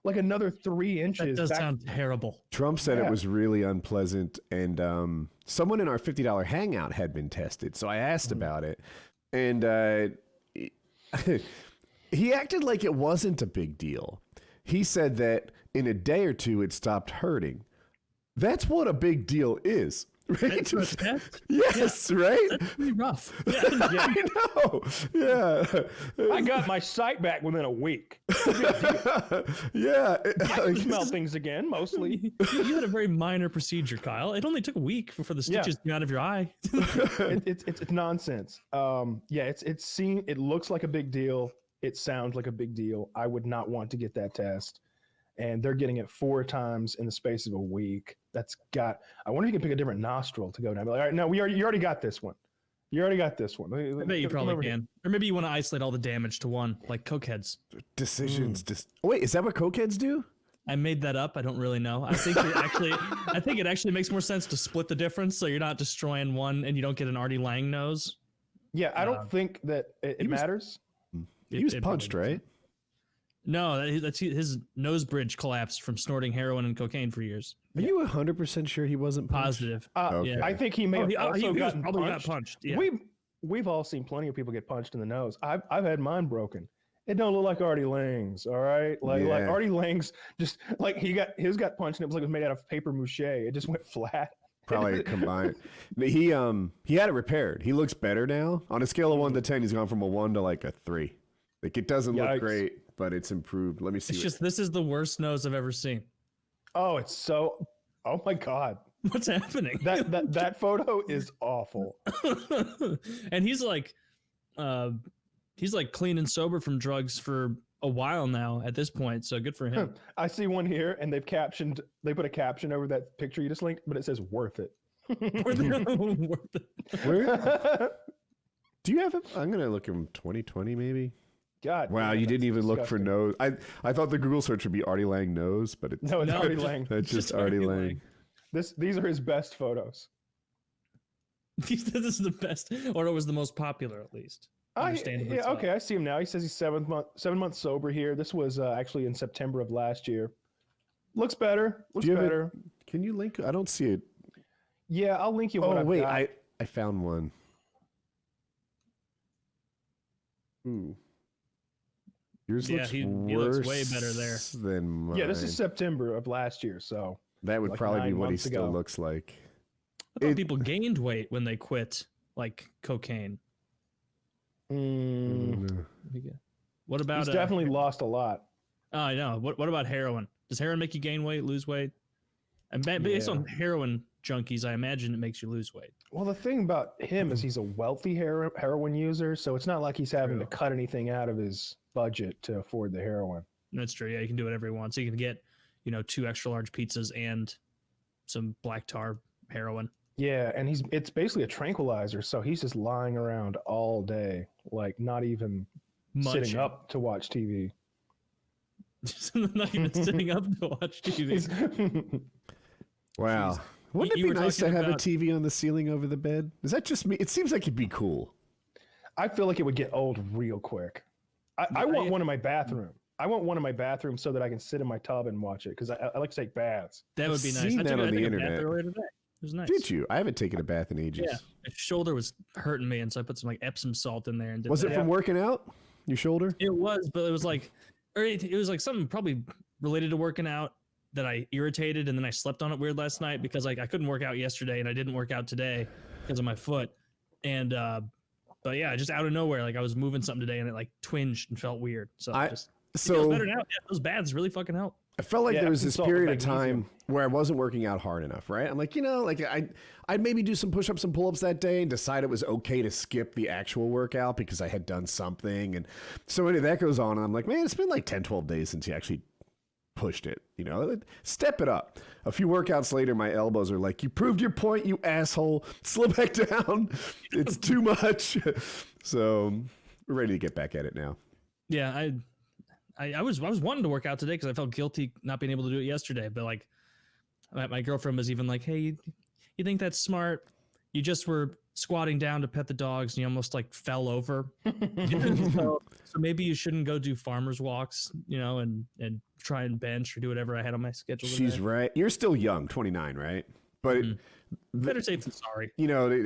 like another 3 inches. That does sound terrible. Trump said it was really unpleasant. And someone in our $50 hangout had been tested. So I asked about it. And he acted like it wasn't a big deal. He said that in a day or two, it stopped hurting. That's what a big deal is, right? Yes, yeah. Right? That's pretty rough. Yeah. I know. Yeah. I got my sight back within a week. Yeah. I can smell things again, mostly. You had a very minor procedure, Kyle. It only took a week for the stitches to come out of your eye. It's nonsense. It looks like a big deal. It sounds like a big deal. I would not want to get that test. And they're getting it 4 times in the space of a week. I wonder if you can pick a different nostril to go down. But all right, no, you already got this one. You already got this one. I bet you probably can. Or maybe you want to isolate all the damage to one, like cokeheads. Decisions. Wait, is that what cokeheads do? I made that up. I don't really know. I think it actually makes more sense to split the difference, so you're not destroying one and you don't get an Artie Lang nose. Yeah, I don't think that it matters. He was punched, right? No, that's his nose bridge collapsed from snorting heroin and cocaine for years. Are you 100% sure he wasn't punched? Positive? Okay. I think he may have also gotten probably punched. got punched. Yeah. We've all seen plenty of people get punched in the nose. I've had mine broken. It don't look like Artie Lang's, all right? Like Artie Lang's just like his got punched and it was like it was made out of paper mache. It just went flat. Probably combined. He had it repaired. He looks better now. On a scale of 1 to 10, he's gone from a 1 to like a 3. Like it doesn't look great, but it's improved. Let me see. It's just this is the worst nose I've ever seen. Oh, it's so. Oh my God. What's happening? That photo is awful. And he's like clean and sober from drugs for a while now at this point. So good for him. I see one here, and they put a caption over that picture you just linked, but it says "worth it." Worth it. Where? Do you have it? I'm gonna look in 2020 maybe. God. Wow, you didn't even look for nose. I thought the Google search would be Artie Lang nose, but it's Artie Lang. That's just Artie Lang. These are his best photos. This is the best, or it was the most popular at least. Yeah, okay, I see him now. He says he's 7 months sober here. This was actually in September of last year. Looks better. Looks better. Can you link? I don't see it. Yeah, I'll link you. Oh wait, I found one. Ooh. Yours looks he looks way better there than mine. Yeah, this is September of last year, so that would probably be what he still looks like. I thought people gained weight when they quit, like cocaine. What about? He's definitely lost a lot. Oh, I know. What about heroin? Does heroin make you gain weight, lose weight? And based on heroin junkies, I imagine it makes you lose weight. Well, the thing about him is he's a wealthy heroin user, so it's not like he's having to cut anything out of his budget to afford the heroin. That's true. Yeah, you can do whatever you want. So you can get, 2 extra large pizzas and some black tar heroin. Yeah, and it's basically a tranquilizer, so he's just lying around all day, like not even sitting up to watch TV. Not even sitting up to watch TV. Wow. Jeez. Wouldn't it be nice to have a TV on the ceiling over the bed? Is that just me? It seems like it'd be cool. I feel like it would get old real quick. I want one in my bathroom. I want one in my bathroom so that I can sit in my tub and watch it because I like to take baths. That would be nice. Seen that on the internet. Earlier today. It was nice. Did you? I haven't taken a bath in ages. Yeah, my shoulder was hurting me, and so I put some like Epsom salt in there. And was it from working out? Your shoulder? It was, but it was like, it was like something probably related to working out that I irritated, and then I slept on it weird last night because like I couldn't work out yesterday, and I didn't work out today because of my foot. And but yeah, just out of nowhere, like I was moving something today, and it like twinged and felt weird. So it feels better now. Yeah, those baths really fucking help. I felt like there was this period of time where I wasn't working out hard enough, right? I'm like, I'd maybe do some push-ups and pull-ups that day and decide it was okay to skip the actual workout because I had done something. And so anyway, that goes on. And I'm like, man, it's been like 10, 12 days since you actually pushed it, step it up. A few workouts later, my elbows are like, you proved your point, you asshole. Slow back down. It's too much. So we're ready to get back at it now. Yeah, I was wanting to work out today because I felt guilty not being able to do it yesterday. But like, my girlfriend was even like, "Hey, you think that's smart? You just were squatting down to pet the dogs and you almost like fell over. So maybe you shouldn't go do farmers walks, and try and bench or do whatever I had on my schedule She's today. right. You're still young, 29, right? But Better safe than sorry.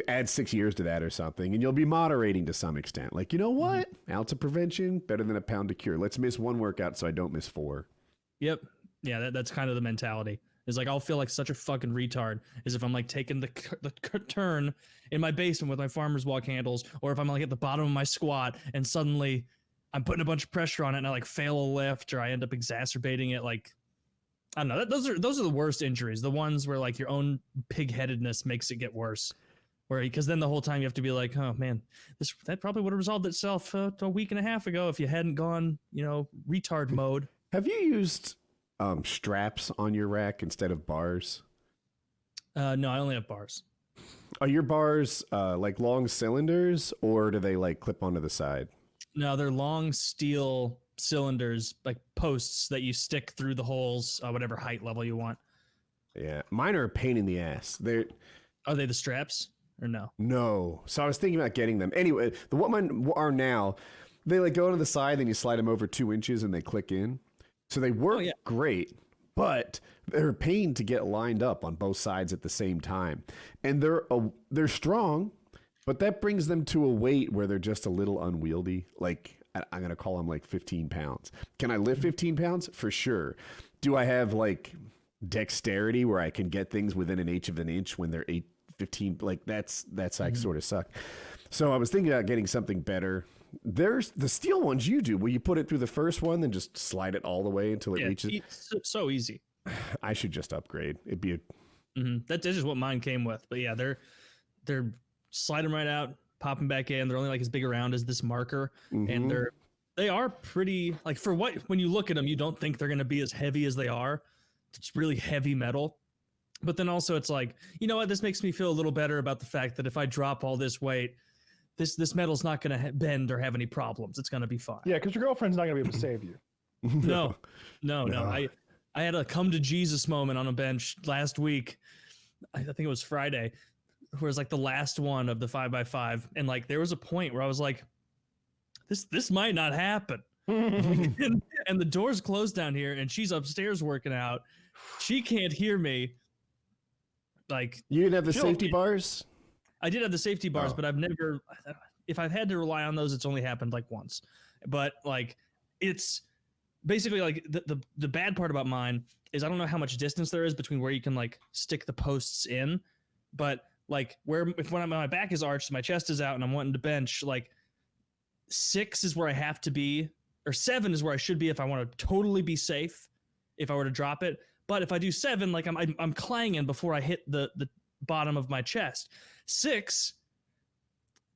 Add 6 years to that or something, and you'll be moderating to some extent. Like, you know what? Ounce of prevention, better than a pound of cure. Let's miss one workout so I don't miss 4. Yep. Yeah, that's kind of the mentality. Is like I'll feel like such a fucking retard is if I'm like taking the turn in my basement with my farmer's walk handles, or if I'm like at the bottom of my squat and suddenly I'm putting a bunch of pressure on it and I like fail a lift or I end up exacerbating it. Like, I don't know. Those are the worst injuries. The ones where like your own pig-headedness makes it get worse. Because then the whole time you have to be like, oh man, that probably would have resolved itself a week and a half ago if you hadn't gone, retard mode. Have you used straps on your rack instead of bars? No, I only have bars. Are your bars like long cylinders, or do they like clip onto the side? No, they're long steel cylinders, like posts that you stick through the holes, whatever height level you want. Yeah, mine are a pain in the ass. Are they the straps or no? No. So I was thinking about getting them. Anyway, what mine are now, they like go to the side, then you slide them over 2 inches and they click in. So they work great, but they're a pain to get lined up on both sides at the same time. And they're strong, but that brings them to a weight where they're just a little unwieldy. Like, I'm going to call them like 15 pounds. Can I lift 15 pounds? For sure. Do I have like dexterity where I can get things within an eighth of an inch when they're 15? Like that's like sort of suck. So I was thinking about getting something better. There's the steel ones you do. Will you put it through the first one, then just slide it all the way until it reaches? It's so easy. I should just upgrade. It'd be That's just what mine came with. But yeah, they're slide them right out, pop them back in. They're only like as big around as this marker, and they are pretty like for when you look at them, you don't think they're going to be as heavy as they are. It's really heavy metal. But then also it's like, you know what? This makes me feel a little better about the fact that if I drop all this weight, this metal's not going to bend or have any problems. It's going to be fine. Yeah, because your girlfriend's not going to be able to save you. No. I had a come to Jesus moment on a bench last week. I think it was Friday, where it was like the last one of the 5x5. And like, there was a point where I was like, this might not happen. and the door's closed down here and she's upstairs working out. She can't hear me. Like, you didn't have the safety bars? I did have the safety bars, but I've never, if I've had to rely on those, it's only happened like once. But like, it's basically like the bad part about mine is I don't know how much distance there is between where you can like stick the posts in, but like when my back is arched, my chest is out and I'm wanting to bench, like 6 is where I have to be, or 7 is where I should be if I want to totally be safe, if I were to drop it. But if I do 7, like I'm clanging before I hit the bottom of my chest. 6,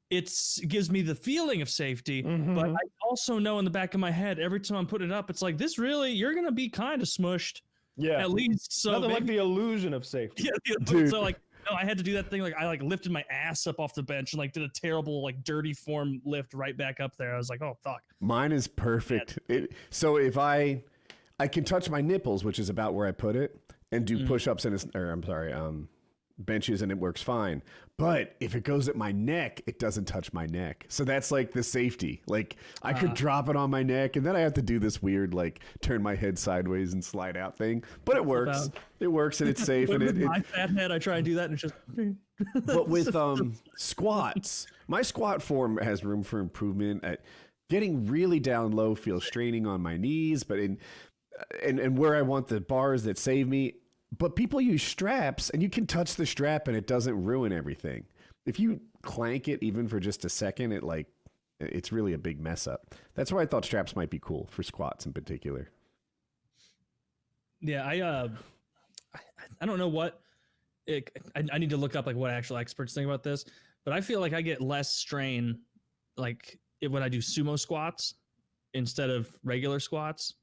it gives me the feeling of safety, but I also know in the back of my head, every time I'm putting it up, it's like, you're going to be kind of smushed. Yeah. At least. So nothing like the illusion of safety. Yeah. So like, no, I had to do that thing. Like I like lifted my ass up off the bench and like did a terrible, like dirty form lift right back up there. I was like, oh, fuck. Mine is perfect. So if I can touch my nipples, which is about where I put it, and do push-ups benches, and it works fine. But if it goes at my neck, it doesn't touch my neck. So that's like the safety. Like I could drop it on my neck, and then I have to do this weird like turn my head sideways and slide out thing. But it works. It works, and it's safe. With my fat head, I try and do that, and it's just. But with squats, my squat form has room for improvement. At getting really down low feels straining on my knees, but and where I want the bars that save me. But people use straps, and you can touch the strap, and it doesn't ruin everything. If you clank it even for just a second, it's really a big mess up. That's why I thought straps might be cool for squats in particular. Yeah, I don't know what. I need to look up like what actual experts think about this, but I feel like I get less strain like when I do sumo squats instead of regular squats,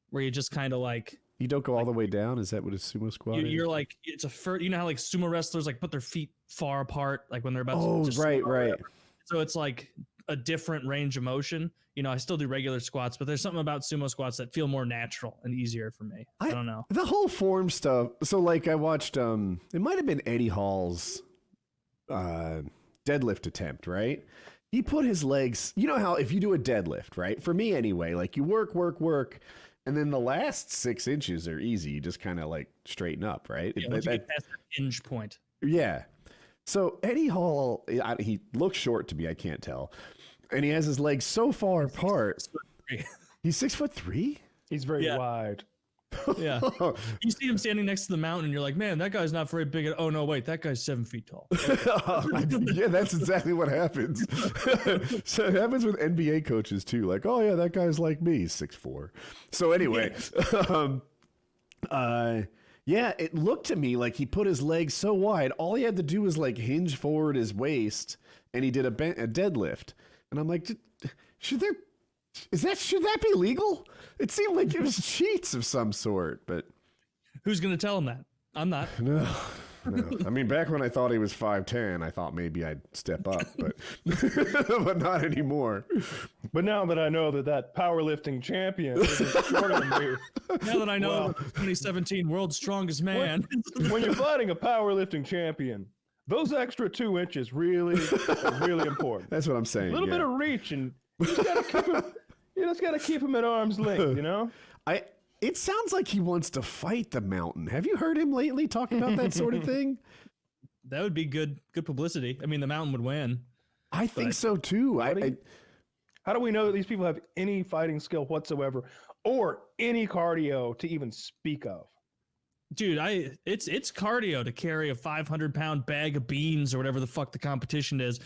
where you just kind of like. You don't go all the way down? Is that what a sumo squat is? You're like, it's you know how like sumo wrestlers like put their feet far apart, like when they're about to right. So it's like a different range of motion. You know, I still do regular squats, but there's something about sumo squats that feel more natural and easier for me. I don't know. The whole form stuff. So like I watched, it might have been Eddie Hall's deadlift attempt, right? He put his legs, you know how if you do a deadlift, right? For me anyway, like you work, and then the last 6 inches are easy. You just kind of like straighten up, right? Yeah, once you get past that hinge point. Yeah. So Eddie Hall, he looks short to me, I can't tell. And he has his legs so far apart. He's 6'3"? He's very wide. Yeah. You see him standing next to the mountain and you're like, man, that guy's not very big. Oh no, wait, that guy's 7 feet tall. Yeah, that's exactly what happens. So it happens with NBA coaches too. Like, oh yeah, that guy's like me, 6'4". So anyway, yeah, it looked to me like he put his legs so wide, all he had to do was like hinge forward his waist, and he did a deadlift. And I'm like, should that be legal? It seemed like it was cheats of some sort, but who's gonna tell him that? I'm not. No. I mean, back when I thought he was 5'10", I thought maybe I'd step up, but but not anymore. But now that I know that powerlifting champion isn't shorter than me, now that I know the 2017 world's strongest man, when you're fighting a powerlifting champion, those extra 2 inches really important. That's what I'm saying. A little bit of reach, and you just gotta keep him at arm's length, you know? It sounds like he wants to fight the mountain. Have you heard him lately talk about that sort of thing? That would be good publicity. I mean, the mountain would win. I think so too. How do we know that these people have any fighting skill whatsoever or any cardio to even speak of? Dude, it's cardio to carry a 500-pound bag of beans or whatever the fuck the competition is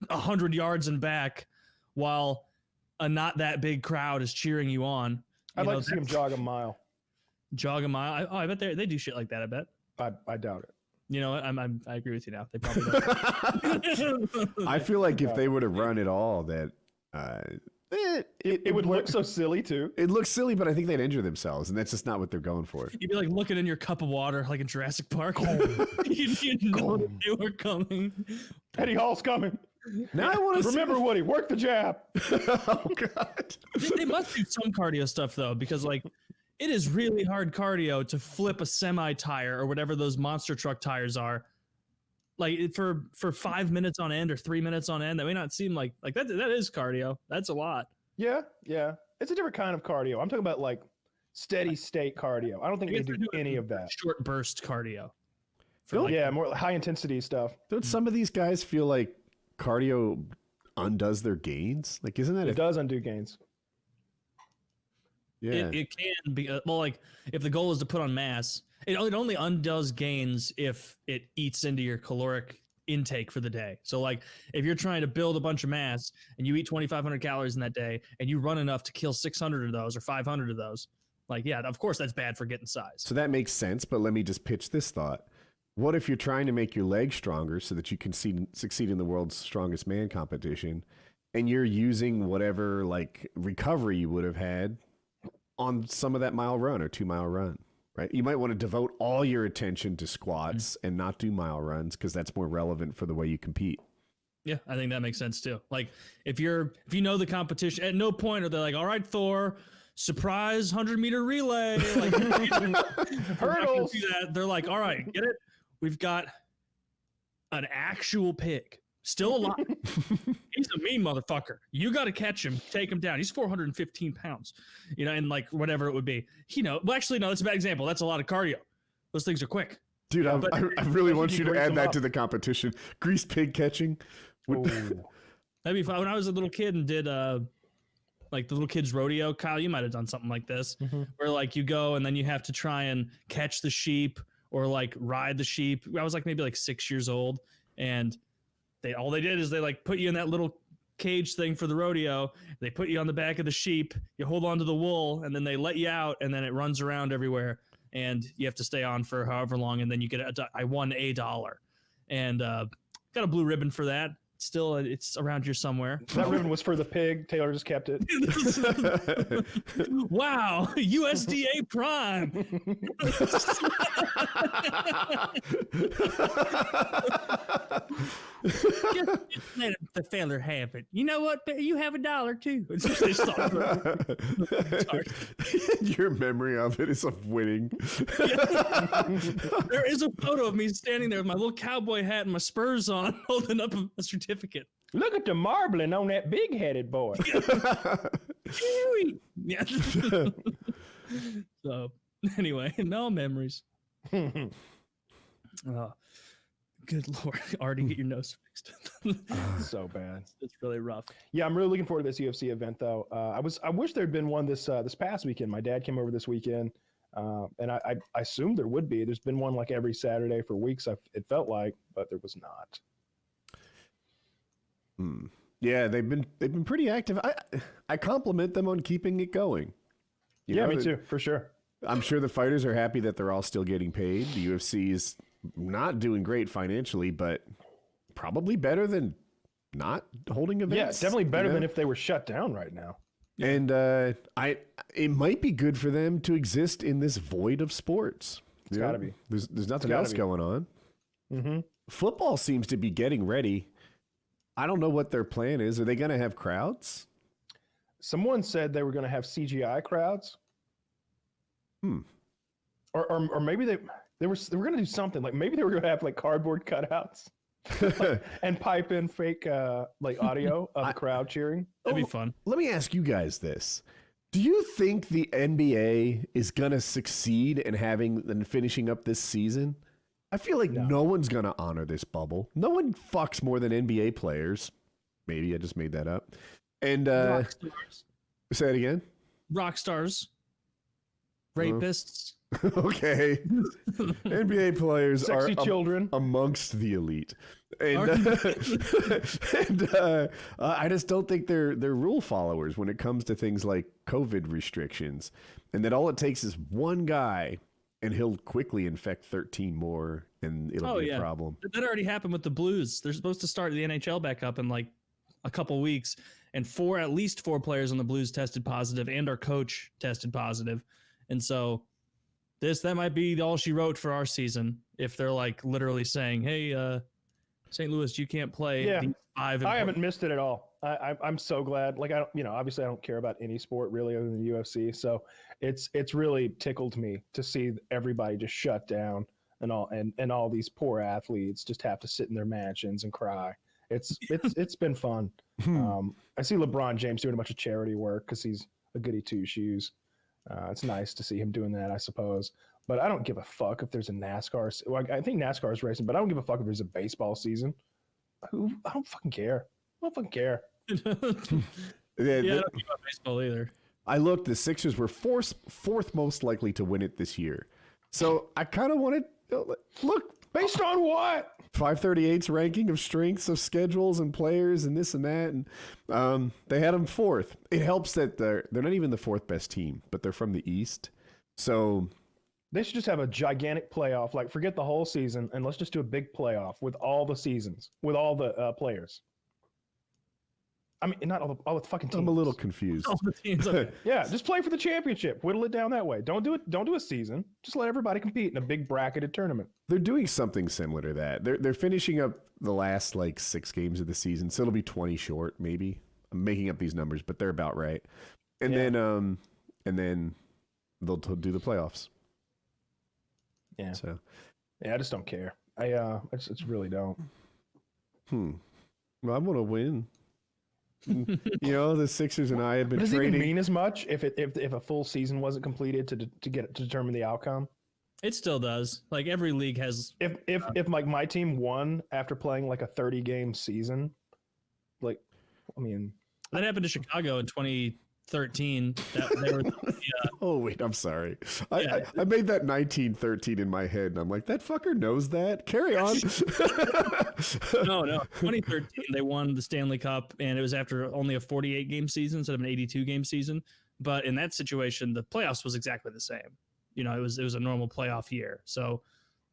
100 yards and back while a not that big crowd is cheering you on. I'd like to see him jog a mile. Jog a mile? I bet they do shit like that, I bet. I doubt it. You know what? I agree with you now. They probably don't. I feel like if they would have run it all, that it would look so silly too. It looks silly, but I think they'd injure themselves, and that's just not what they're going for. You'd be like looking in your cup of water, like in Jurassic Park. you know that they were coming. Eddie Hall's coming. Now I want to remember Woody. Work the jab. Oh God! They must do some cardio stuff though, because like it is really hard cardio to flip a semi tire or whatever those monster truck tires are, like for 5 minutes on end or 3 minutes on end. That may not seem like that. That is cardio. That's a lot. Yeah. It's a different kind of cardio. I'm talking about like steady state cardio. I don't think they do any of that. Short burst cardio. More high intensity stuff. Don't some of these guys feel like cardio undoes their gains? Like, isn't that it does undo gains? Yeah, it can be. Well, like if the goal is to put on mass, it only undoes gains if it eats into your caloric intake for the day. So like if you're trying to build a bunch of mass and you eat 2,500 calories in that day and you run enough to kill 600 of those or 500 of those, like, yeah, of course that's bad for getting size. So that makes sense. But let me just pitch this thought. What if you're trying to make your legs stronger so that you can succeed in the world's strongest man competition, and you're using whatever like recovery you would have had on some of that mile run or 2 mile run, right? You might want to devote all your attention to squats and not do mile runs because that's more relevant for the way you compete. Yeah, I think that makes sense too. Like if you know the competition, at no point are they like, all right, Thor, surprise 100-meter relay. Like, hurdles. They're like, all right, get it? We've got an actual pig still alive. He's a mean motherfucker. You got to catch him, take him down. He's 415 pounds, you know, and like whatever it would be. You know, well, actually, no, that's a bad example. That's a lot of cardio. Those things are quick. Dude, I really want you to add that to the competition. Greased pig catching. That'd be fun. When I was a little kid and did like the little kids rodeo, Kyle, you might have done something like this, where like you go and then you have to try and catch the sheep or like ride the sheep. I was like maybe like 6 years old, and all they did is they like put you in that little cage thing for the rodeo. They put you on the back of the sheep, you hold on to the wool, and then they let you out, and then it runs around everywhere, and you have to stay on for however long, and then you get I won $1, and got a blue ribbon for that. still it's around here somewhere. That ribbon was for the pig. Taylor just kept it. Wow, USDA Prime. Just let the feller have it. You know what? You have $1 too. Your memory of it is of winning. There is a photo of me standing there with my little cowboy hat and my spurs on, holding up a certificate. Look at the marbling on that big-headed boy. Yeah. So anyway, no memories. Oh, good Lord. Already get your nose fixed. So bad. It's really rough. Yeah, I'm really looking forward to this UFC event, though. I wish there'd been one this past weekend. My dad came over this weekend, and I assumed there would be. There's been one like every Saturday for weeks. It felt like, but there was not. Yeah, they've been pretty active. I compliment them on keeping it going. Yeah, me too, for sure. I'm sure the fighters are happy that they're all still getting paid. The UFC is not doing great financially, but probably better than not holding events. Yeah, definitely better than if they were shut down right now. And it might be good for them to exist in this void of sports. It's got to be. There's nothing else going on. Mm-hmm. Football seems to be getting ready. I don't know what their plan is. Are they going to have crowds? Someone said they were going to have CGI crowds. Or maybe they were going to do something like maybe they were going to have like cardboard cutouts and pipe in fake like audio of the crowd cheering. That'd be fun. Let me ask you guys this. Do you think the NBA is going to succeed in finishing up this season? I feel like no one's going to honor this bubble. No one fucks more than NBA players. Maybe I just made that up. And Rock stars. Say it again. Rock stars. Rapists. Okay. NBA players Sexy are children amongst the elite. And, I just don't think they're rule followers when it comes to things like COVID restrictions. And that all it takes is one guy and he'll quickly infect 13 more and it'll be a problem. That already happened with the Blues. They're supposed to start the NHL back up in like a couple weeks, and at least four players on the Blues tested positive and our coach tested positive. And so that might be all she wrote for our season. If they're like literally saying, hey, St. Louis, you can't play. Yeah, these 5 I haven't missed it at all. I'm so glad. Like obviously I don't care about any sport really other than the UFC. So it's really tickled me to see everybody just shut down and all these poor athletes just have to sit in their mansions and cry. It's been fun. I see LeBron James doing a bunch of charity work because he's a goody two shoes. It's nice to see him doing that, I suppose. But I don't give a fuck if there's a NASCAR. Well, I think NASCAR is racing, but I don't give a fuck if there's a baseball season. I don't fucking care. I don't fucking care. I don't care about baseball either. I looked. The Sixers were fourth most likely to win it this year. So I kind of wanted look based on what 538's ranking of strengths of schedules and players and this and that, and they had them fourth. It helps that they're not even the fourth best team, but they're from the East. So they should just have a gigantic playoff. Like forget the whole season and let's just do a big playoff with all the seasons, with all the players. I mean, not all the fucking teams. I'm a little confused. All the teams, okay. Yeah, just play for the championship. Whittle it down that way. Don't do a season. Just let everybody compete in a big bracketed tournament. They're doing something similar to that. They're finishing up the last like 6 games of the season, so it'll be 20 short maybe. I'm making up these numbers, but they're about right. And then they'll do the playoffs. Yeah. So yeah, I just don't care. I just really don't. Well, I'm gonna win. The Sixers and I have been Does it trading. even mean as much if a full season wasn't completed to determine the outcome? It still does. Like every league has. If like my team won after playing like a 30-game season, like I mean, that happened to Chicago in 2013. They were oh wait, I'm sorry. I made that 1913 in my head, and I'm like, that fucker knows that. Carry on. No. 2013, they won the Stanley Cup, and it was after only a 48-game season instead of an 82-game season. But in that situation, the playoffs was exactly the same. It was a normal playoff year. So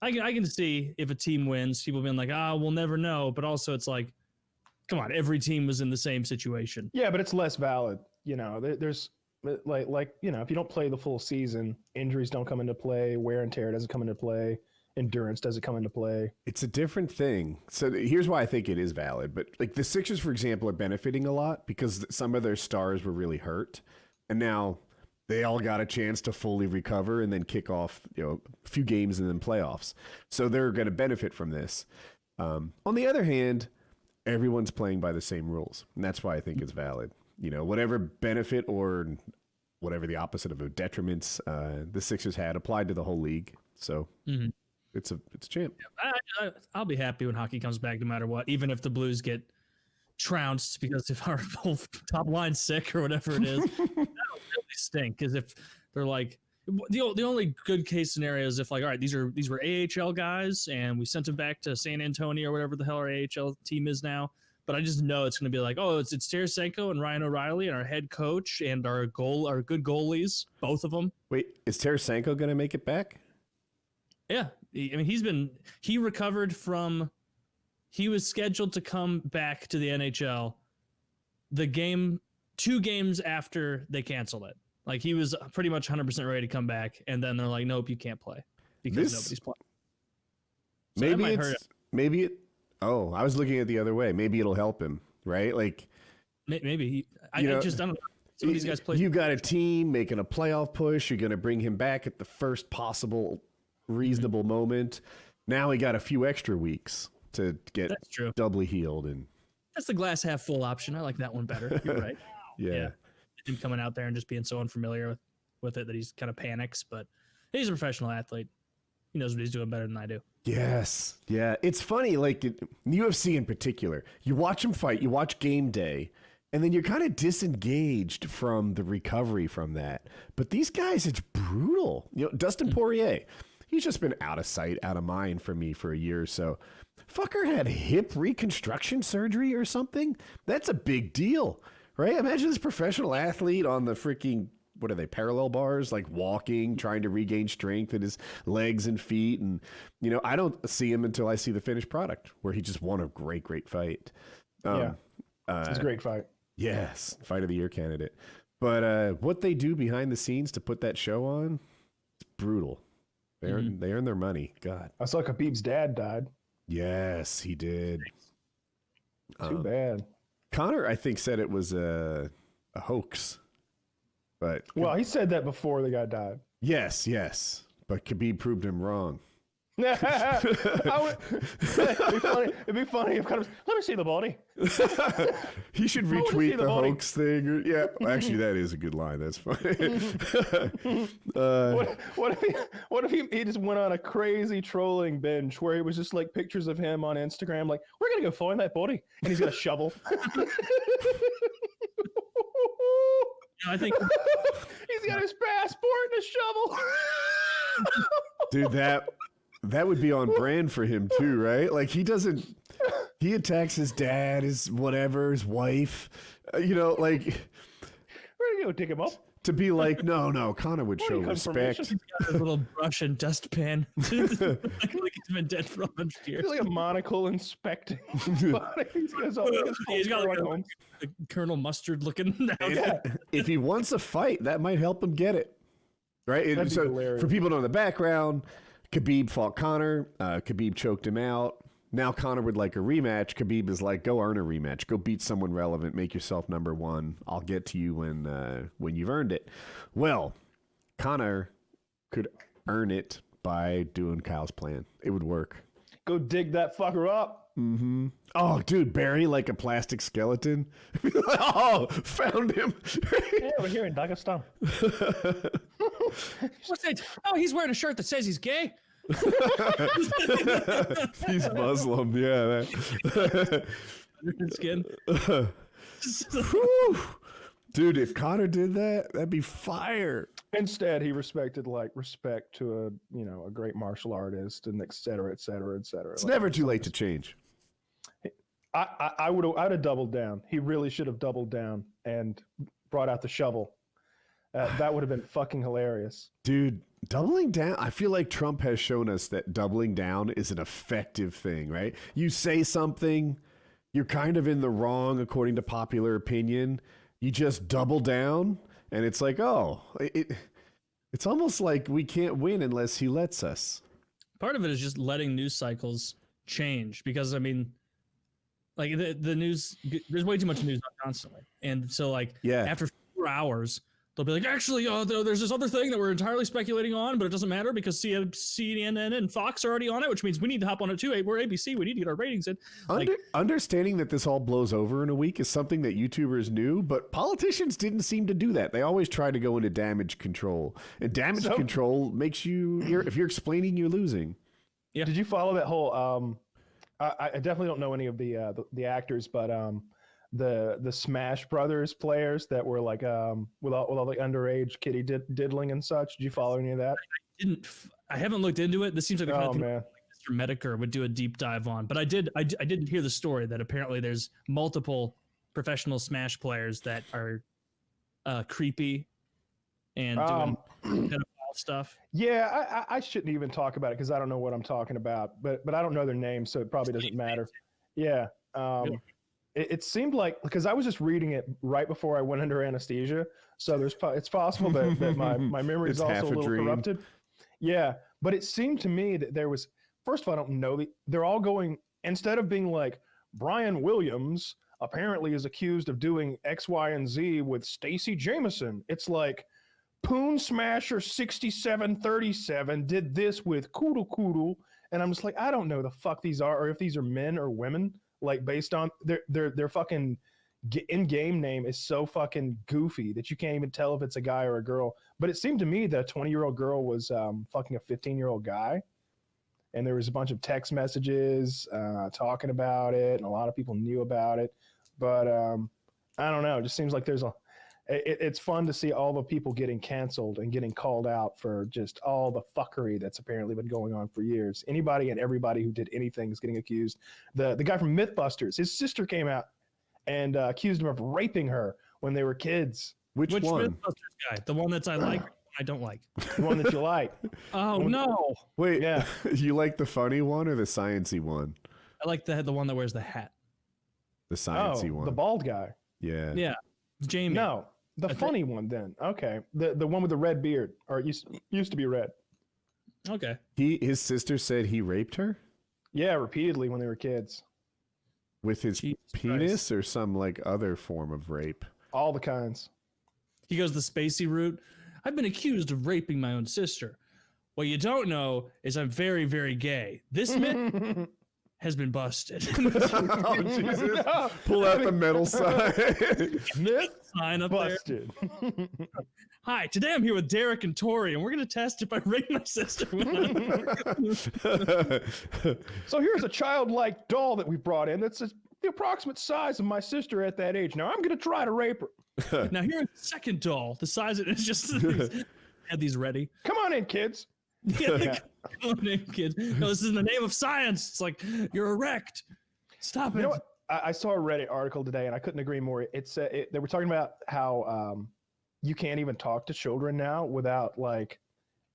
I can see if a team wins, people being like, we'll never know. But also, it's like come on, every team was in the same situation. Yeah, but it's less valid. You know, there's like you know, if you don't play the full season, injuries don't come into play, wear and tear doesn't come into play, endurance doesn't come into play. It's a different thing. So here's why I think it is valid. But like the Sixers, for example, are benefiting a lot because some of their stars were really hurt, and now they all got a chance to fully recover and then kick off, you know, a few games and then playoffs. So they're going to benefit from this. On the other hand, everyone's playing by the same rules, and that's why I think it's valid. You know, whatever benefit or whatever the opposite of a detriments the Sixers had applied to the whole league. So it's a champ. I'll be happy when hockey comes back, no matter what, even if the Blues get trounced because if our whole top line's sick or whatever it is. That'll really stink, because if they're like, the only good case scenario is if like, all right, these were AHL guys and we sent them back to San Antonio or whatever the hell our AHL team is now. But I just know it's going to be like, oh, it's Tarasenko and Ryan O'Reilly and our head coach and our good goalies, both of them. Wait, is Tarasenko going to make it back? Yeah, I mean he recovered from. He was scheduled to come back to the NHL. 2 games after they canceled it. Like he was pretty much 100% ready to come back, and then they're like, nope, you can't play because nobody's playing. So maybe it. Oh, I was looking at the other way. Maybe it'll help him, right? Like maybe I don't know. Some of these guys play. You got a team making a playoff push. You're going to bring him back at the first possible reasonable moment. Now he got a few extra weeks to get doubly healed, and that's the glass half full option. I like that one better. You're right. Yeah. Him coming out there and just being so unfamiliar with it that he's kind of panics, but he's a professional athlete. He knows what he's doing better than I do. Yes. Yeah. It's funny, like in the UFC in particular, you watch him fight, you watch game day, and then you're kind of disengaged from the recovery from that. But these guys, it's brutal. You know, Dustin Poirier, he's just been out of sight, out of mind for me for a year or so. Fucker had hip reconstruction surgery or something. That's a big deal, right? Imagine this professional athlete on the freaking, what are they, parallel bars, like walking, trying to regain strength in his legs and feet. And, you know, I don't see him until I see the finished product where he just won a great fight. It's a great fight. Yes, fight of the year candidate. But what they do behind the scenes to put that show on, it's brutal. They earn their money. God. I saw Khabib's dad died. Yes, he did. Too bad. Connor, I think, said it was a hoax. But well, he said that before the guy died. Yes. But Khabib proved him wrong. It'd be funny if kind of, let me see the body. He should retweet the hoax thing. Actually, that is a good line. That's funny. What if he just went on a crazy trolling binge where it was just like pictures of him on Instagram, like, we're gonna go find that body, and he's got a shovel. I think he's got his passport and a shovel. Dude, that would be on brand for him too, right? Like he attacks his dad, his whatever, his wife, you know, like we're gonna go dig him up. To be like, no, Connor would show respect. He's got a little brush and dustpan. like he's been dead for 100 years. He's like a monocle inspecting. He's got like a Colonel Mustard looking. If he wants a fight, that might help him get it. Right? And so hilarious. For people to know the background, Khabib fought Connor. Khabib choked him out. Now Connor would like a rematch. Khabib is like, go earn a rematch. Go beat someone relevant. Make yourself number one. I'll get to you when you've earned it. Well, Connor could earn it by doing Kyle's plan. It would work. Go dig that fucker up. Mm-hmm. Oh, dude, bury like a plastic skeleton. Oh, found him. Yeah, we're here in Dagestan. Oh, he's wearing a shirt that says he's gay. He's Muslim, yeah. Skin. Dude, if Connor did that, that'd be fire. Instead, he respect to a great martial artist and et cetera, et cetera, et cetera. It's never too late to change. I'd have doubled down. He really should have doubled down and brought out the shovel. That would have been fucking hilarious. Dude, doubling down, I feel like Trump has shown us that doubling down is an effective thing, right? You say something, you're kind of in the wrong according to popular opinion, you just double down, and it's like, oh, it's almost like we can't win unless he lets us. Part of it is just letting news cycles change, because I mean, like the news, there's way too much news constantly, and so like after 4 hours, they'll be like, actually, there's this other thing that we're entirely speculating on, but it doesn't matter because CNN and Fox are already on it, which means we need to hop on it too. We're ABC. We need to get our ratings in. Understanding that this all blows over in a week is something that YouTubers knew, but politicians didn't seem to do that. They always try to go into damage control, and damage control makes if you're explaining, you're losing. Yeah. Did you follow that whole? I definitely don't know any of the actors, but the Smash Brothers players that were like with all the underage kitty diddling and such. Did you follow any of that? I haven't looked into it. This seems like the kind of thing like Mr. Medicare would do a deep dive on. But I did hear the story that apparently there's multiple professional Smash players that are creepy and doing pedophile stuff. Yeah, I shouldn't even talk about it because I don't know what I'm talking about. But I don't know their names, so it probably doesn't matter. Yeah. It seemed like, because I was just reading it right before I went under anesthesia, so it's possible that my memory is also a little corrupted. Yeah, but it seemed to me that there was, first of all, I don't know, they're all going, instead of being like, Brian Williams apparently is accused of doing X, Y, and Z with Stacey Jameson. It's like, Poon Smasher 6737 did this with Koodle Koodle, and I'm just like, I don't know the fuck these are, or if these are men or women. Like based on their fucking in-game name is so fucking goofy that you can't even tell if it's a guy or a girl. But it seemed to me that a 20-year-old girl was fucking a 15-year-old guy, and there was a bunch of text messages talking about it, and a lot of people knew about it. But I don't know. It just seems like it's fun to see all the people getting canceled and getting called out for just all the fuckery that's apparently been going on for years. Anybody and everybody who did anything is getting accused. The guy from Mythbusters, his sister came out and accused him of raping her when they were kids. Which one? Mythbusters guy? The one that's I like, I don't like. The one that you like. Oh, no. Wait, yeah. You like the funny one or the sciencey one? I like the one that wears the hat. The sciencey one. The bald guy. Yeah. Yeah. Jamie. No. The funny one, then. Okay. The one with the red beard, or it used to be red. Okay. His sister said he raped her? Yeah, repeatedly when they were kids. With his penis or some like other form of rape? All the kinds. He goes the spacey route. I've been accused of raping my own sister. What you don't know is I'm very, very gay. This myth has been busted. Oh, Jesus. No. Pull out the metal sign. Myth sign up busted. There. Hi, today I'm here with Derek and Tori, and we're going to test if I raped my sister. So here's a childlike doll that we brought in that's the approximate size of my sister at that age. Now I'm going to try to rape her. Now here's the second doll. The size of it is just had these ready. Come on in, kids. Yeah. Come on in, kids. No, this is in the name of science. It's like you're erect. Stop it. You know what? I saw a Reddit article today, and I couldn't agree more. They were talking about how you can't even talk to children now without like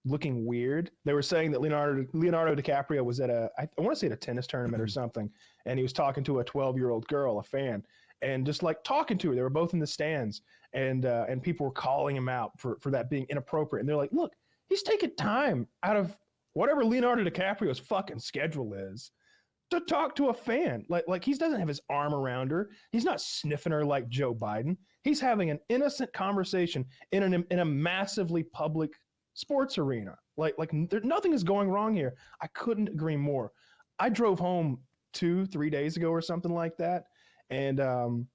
looking weird. They were saying that Leonardo DiCaprio was at I want to say at a tennis tournament or something, and he was talking to a 12-year-old girl, a fan, and just like talking to her. They were both in the stands, and people were calling him out for that being inappropriate. And they're like, look, he's taking time out of whatever Leonardo DiCaprio's fucking schedule is to talk to a fan. Like he doesn't have his arm around her. He's not sniffing her like Joe Biden. He's having an innocent conversation in a massively public sports arena. Like nothing is going wrong here. I couldn't agree more. I drove home 2-3 days ago or something like that, and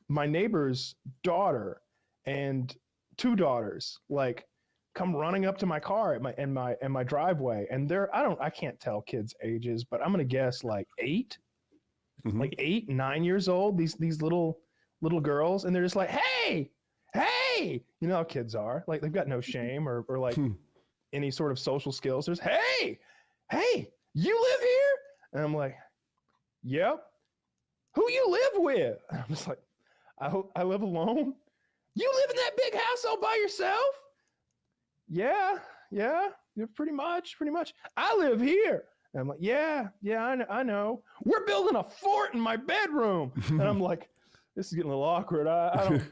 my neighbor's daughter and two daughters like come running up to my car in my driveway, and I can't tell kids' ages, but I'm gonna guess like 8, like 8, 9 years old. These little girls, and they're just like, hey, you know how kids are. Like they've got no shame or like any sort of social skills. There's hey, you live here? And I'm like, yep. Who you live with? And I'm just like, I live alone. You live in that big house all by yourself? Yeah, pretty much. I live here. And I'm like, yeah, I know. We're building a fort in my bedroom. And I'm like, this is getting a little awkward. I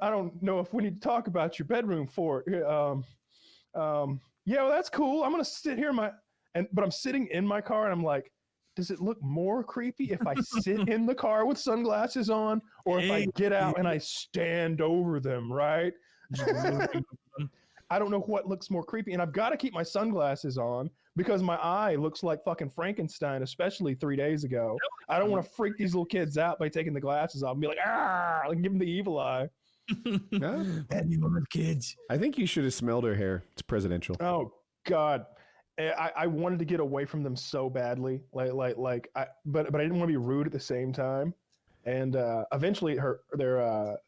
don't know if we need to talk about your bedroom fort. Yeah, well, that's cool. I'm gonna sit here but I'm sitting in my car and I'm like, does it look more creepy if I sit in the car with sunglasses on, or if I get out and I stand over them, right? I don't know what looks more creepy, and I've got to keep my sunglasses on because my eye looks like fucking Frankenstein, especially 3 days ago. I don't want to freak these little kids out by taking the glasses off and be like, ah, and give them the evil eye. Kids. I think you should have smelled her hair. It's presidential. Oh God. I wanted to get away from them so badly, but I didn't want to be rude at the same time. And eventually, their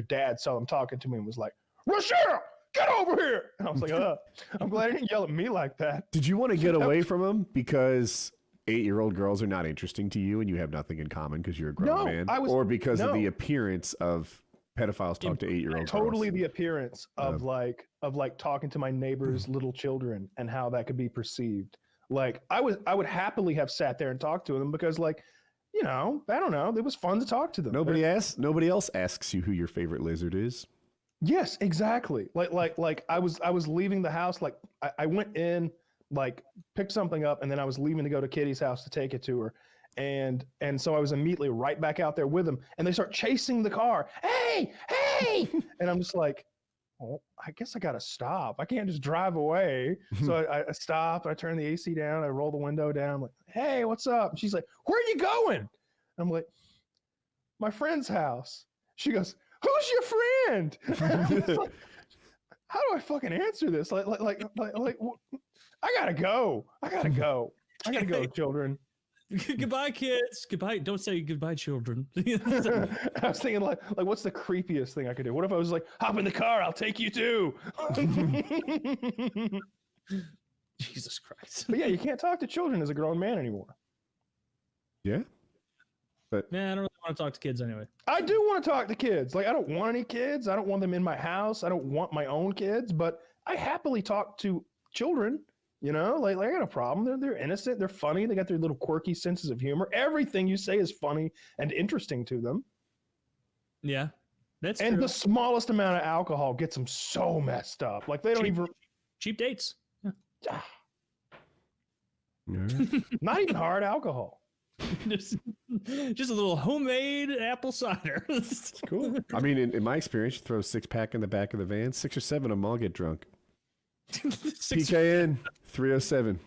dad saw them talking to me and was like, "Rochelle, get over here!" And I was like, I'm glad he didn't yell at me like that. Did you want to get away from them because 8-year-old girls are not interesting to you and you have nothing in common because you're a grown man, or because of the appearance of pedophiles talk to 8-year-old totally girls? The appearance of like talking to my neighbor's little children and how that could be perceived. Like I would happily have sat there and talked to them because, like, you know, I don't know, it was fun to talk to them. Nobody else asks you who your favorite lizard is. Yes, exactly. Like I was leaving the house, like I went in, like picked something up, and then I was leaving to go to Kitty's house to take it to her. And so I was immediately right back out there with them, and they start chasing the car. Hey! And I'm just like, oh, I guess I gotta stop. I can't just drive away. So I stop, I turn the AC down, I roll the window down. I'm like, hey, what's up? And she's like, where are you going? And I'm like, my friend's house. She goes, who's your friend? Like, how do I fucking answer this? Like, I gotta go, children. Goodbye, kids. Goodbye. Don't say goodbye, children. I was thinking, like, what's the creepiest thing I could do? What if I was like, hop in the car, I'll take you too. Jesus Christ. But yeah, you can't talk to children as a grown man anymore. Yeah. But yeah, I don't really want to talk to kids anyway. I do want to talk to kids. Like, I don't want any kids. I don't want them in my house. I don't want my own kids, but I happily talk to children. You know, like I got a problem. They're innocent. They're funny. They got their little quirky senses of humor. Everything you say is funny and interesting to them. Yeah, that's and true. The smallest amount of alcohol gets them so messed up. Like they don't even cheap dates. Yeah. Not even hard alcohol. just a little homemade apple cider. Cool. I mean, in my experience, you throw a 6-pack in the back of the van, 6 or 7 of them all get drunk. PKN 307.